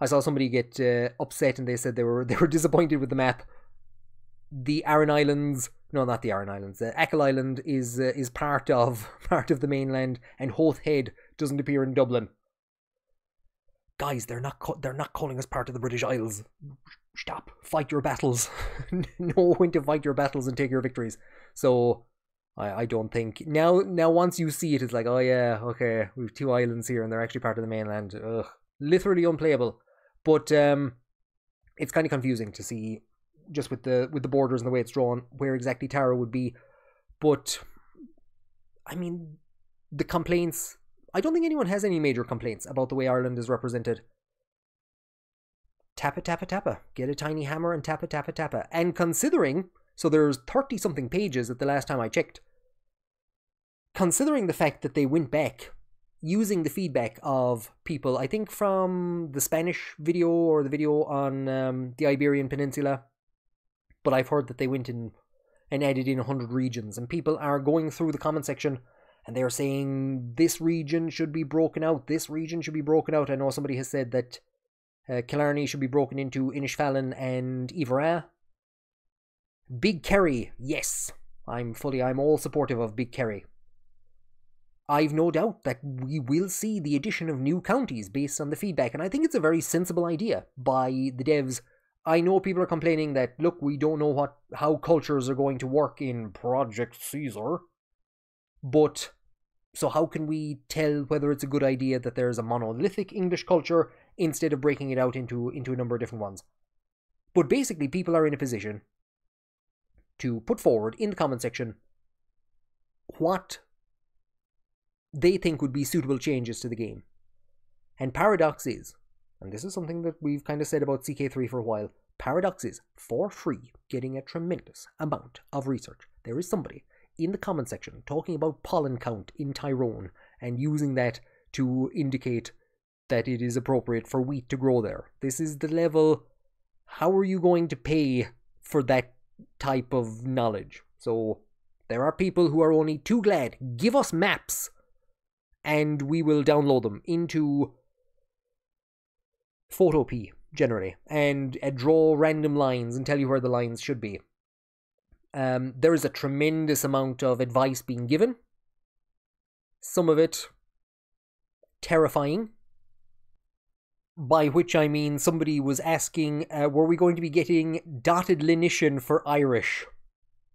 I saw somebody get upset, and they said they were disappointed with the map. The Aran Islands, no, not the Aran Islands. Achill Island is part of the mainland, and Hoth Head doesn't appear in Dublin. Guys, they're not calling us part of the British Isles. Stop. Fight your battles. Know when to fight your battles and take your victories. So I don't think now once you see it, it's like, oh yeah, okay, we have two islands here and they're actually part of the mainland. Ugh, literally unplayable. But it's kind of confusing to see, just with the borders and the way it's drawn, where exactly Tara would be. But I mean, the complaints, I don't think anyone has any major complaints about the way Ireland is represented. Tappa. Get a tiny hammer and tappa. And considering, so there's 30-something pages at the last time I checked. Considering the fact that they went back using the feedback of people, I think from the Spanish video or the video on the Iberian Peninsula, but I've heard that they went in and added in 100 regions, and people are going through the comment section and they're saying this region should be broken out, this region should be broken out. I know somebody has said that Killarney should be broken into Inishfallen and Ivera. Big Kerry, yes, I'm all supportive of Big Kerry. I've no doubt that we will see the addition of new counties based on the feedback, and I think it's a very sensible idea by the devs. I know people are complaining that, look, we don't know how cultures are going to work in Project Caesar, but so how can we tell whether it's a good idea that there's a monolithic English culture instead of breaking it out into a number of different ones? But basically, people are in a position to put forward in the comment section what they think would be suitable changes to the game. And Paradox is, and this is something that we've kind of said about CK3 for a while, Paradox is, for free, getting a tremendous amount of research. There is somebody in the comment section talking about pollen count in Tyrone and using that to indicate that it is appropriate for wheat to grow there. This is the level. How are you going to pay for that type of knowledge. So there are people who are only too glad. Give us maps and we will download them into Photopea, generally, and draw random lines and tell you where the lines should be. There is a tremendous amount of advice being given. Some of it terrifying. By which I mean somebody was asking, were we going to be getting dotted lenition for Irish?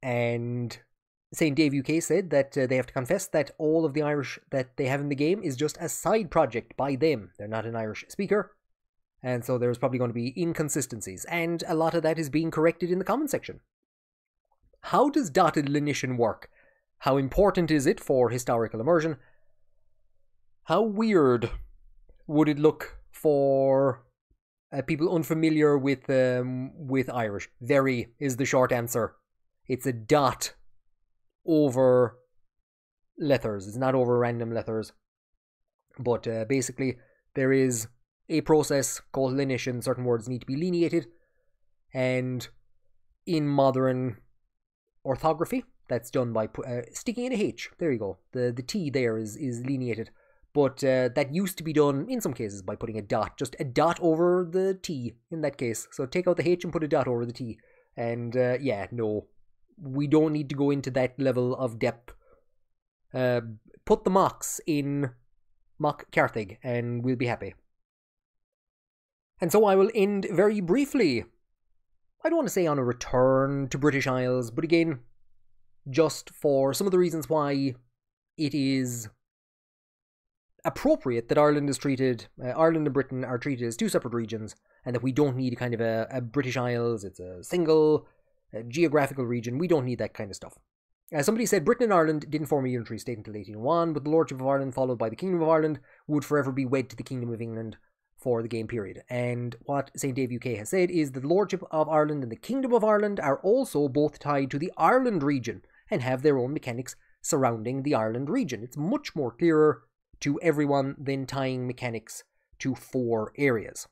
And St. Dave UK said that they have to confess that all of the Irish that they have in the game is just a side project by them. They're not an Irish speaker. And so there's probably going to be inconsistencies. And a lot of that is being corrected in the comment section. How does dotted lenition work? How important is it for historical immersion? How weird would it look for people unfamiliar with Irish? Very is the short answer. It's a dot over letters. It's not over random letters. But basically, there is a process called lenition. Certain words need to be lineated. And in modern orthography, that's done by sticking in a H. There you go. The T there is lineated. But that used to be done, in some cases, by putting a dot. Just a dot over the T, in that case. So take out the H and put a dot over the T. And, yeah, no. We don't need to go into that level of depth. Put the mocks in Mock Carthage, and we'll be happy. And so I will end very briefly. I don't want to say on a return to British Isles, but again, just for some of the reasons why it is appropriate that Ireland is treated, Ireland and Britain are treated as two separate regions, and that we don't need a kind of a British Isles. It's a single geographical region. We don't need that kind of stuff. Somebody said Britain and Ireland didn't form a unitary state until 1801, but the Lordship of Ireland, followed by the Kingdom of Ireland, would forever be wed to the Kingdom of England for the game period. And what St. Dave UK has said is that the Lordship of Ireland and the Kingdom of Ireland are also both tied to the Ireland region and have their own mechanics surrounding the Ireland region. It's much more clearer to everyone than tying mechanics to 4 areas.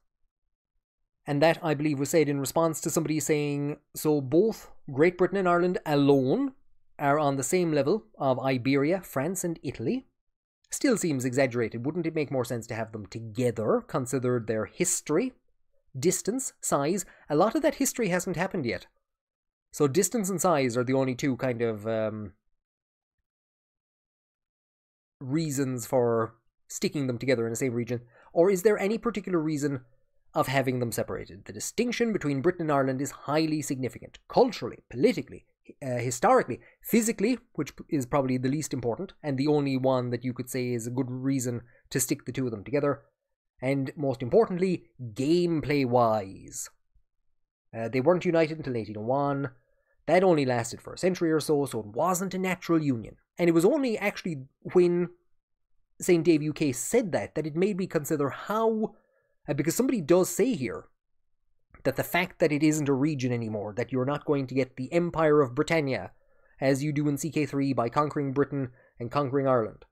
And that, I believe, was said in response to somebody saying, so both Great Britain and Ireland alone are on the same level of Iberia, France and Italy. Still seems exaggerated. Wouldn't it make more sense to have them together, considered their history, distance, size? A lot of that history hasn't happened yet. So distance and size are the only two kind of reasons for sticking them together in the same region. Or is there any particular reason of having them separated? The distinction between Britain and Ireland is highly significant, culturally, politically, historically, physically, which is probably the least important, and the only one that you could say is a good reason to stick the two of them together, and most importantly, gameplay-wise. They weren't united until 1801. That only lasted for a century or so, so it wasn't a natural union. And it was only actually when St. Dave UK said that it made me consider how, because somebody does say here, that the fact that it isn't a region anymore, that you're not going to get the Empire of Britannia, as you do in CK3 by conquering Britain and conquering Ireland.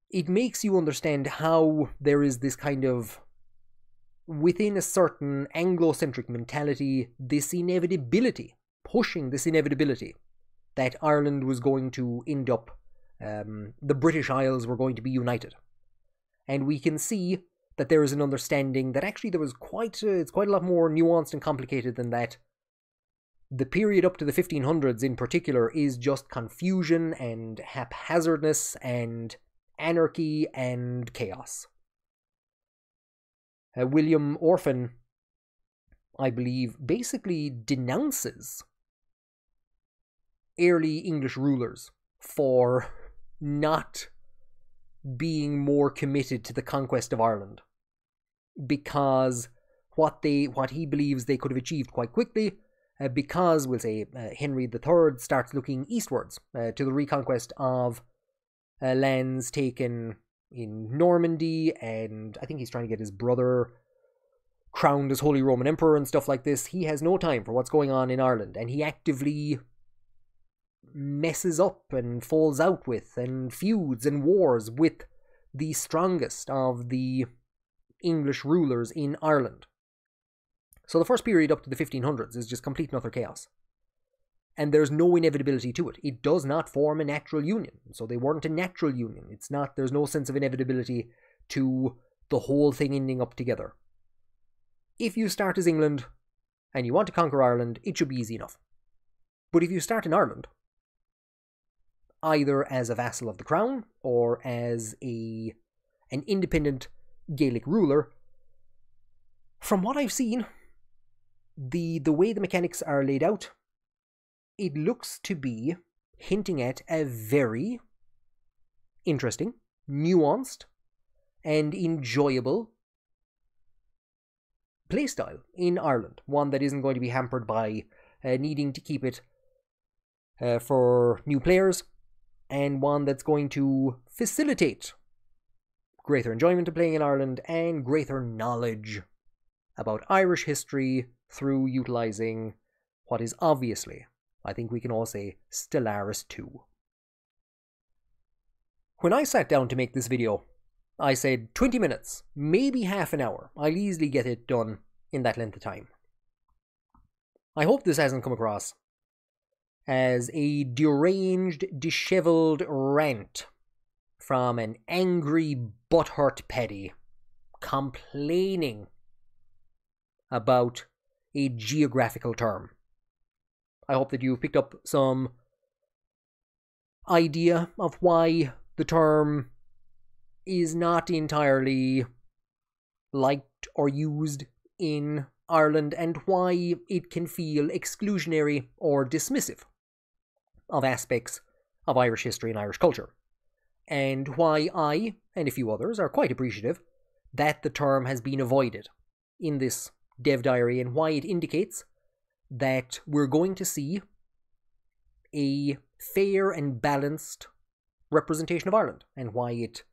It makes you understand how there is this kind of, within a certain Anglo-centric mentality, this inevitability, pushing this inevitability, that Ireland was going to end up, the British Isles were going to be united. And we can see that there is an understanding that actually there was it's quite a lot more nuanced and complicated than that. The period up to the 1500s in particular is just confusion and haphazardness and anarchy and chaos. William Orphan, I believe, basically denounces early English rulers for not being more committed to the conquest of Ireland, because what he believes they could have achieved quite quickly, because we'll say Henry III starts looking eastwards to the reconquest of lands taken in Normandy, and I think he's trying to get his brother crowned as Holy Roman Emperor and stuff like this. He has no time for what's going on in Ireland, and he actively messes up and falls out with and feuds and wars with the strongest of the English rulers in Ireland. So the first period up to the 1500s is just complete and utter chaos. And there's no inevitability to it. It does not form a natural union. So they weren't a natural union. There's no sense of inevitability to the whole thing ending up together. If you start as England and you want to conquer Ireland, it should be easy enough. But if you start in Ireland, either as a vassal of the crown or as an independent Gaelic ruler, from what I've seen, the way the mechanics are laid out, it looks to be hinting at a very interesting, nuanced, and enjoyable playstyle in Ireland. One that isn't going to be hampered by needing to keep it for new players, and one that's going to facilitate greater enjoyment of playing in Ireland and greater knowledge about Irish history through utilising what is obviously, I think we can all say, Stellaris 2. When I sat down to make this video, I said 20 minutes, maybe half an hour. I'll easily get it done in that length of time. I hope this hasn't come across as a deranged, dishevelled rant from an angry butthurt Paddy complaining about a geographical term. I hope that you've picked up some idea of why the term is not entirely liked or used in Ireland, and why it can feel exclusionary or dismissive of aspects of Irish history and Irish culture, and why I, and a few others, are quite appreciative that the term has been avoided in this dev diary, and why it indicates that we're going to see a fair and balanced representation of Ireland, and why it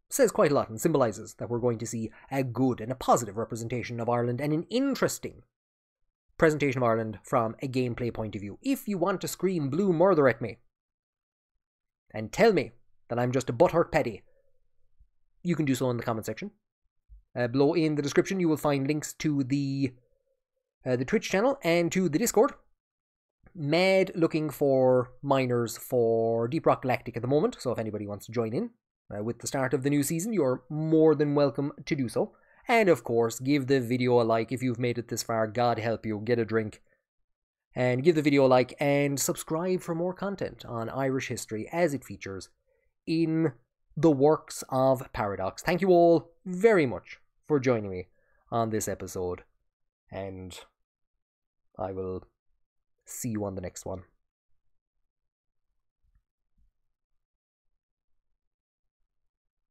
says quite a lot and symbolises that we're going to see a good and a positive representation of Ireland and an interesting presentation of Ireland from a gameplay point of view. If you want to scream blue murder at me and tell me that I'm just a butthurt Paddy, you can do so in the comment section. Below in the description you will find links to the Twitch channel and to the Discord. Mad looking for miners for Deep Rock Galactic at the moment, so if anybody wants to join in with the start of the new season, you're more than welcome to do so. And of course, give the video a like if you've made it this far. God help you, get a drink. And give the video a like and subscribe for more content on Irish history as it features in the works of Paradox. Thank you all very much for joining me on this episode, and I will see you on the next one.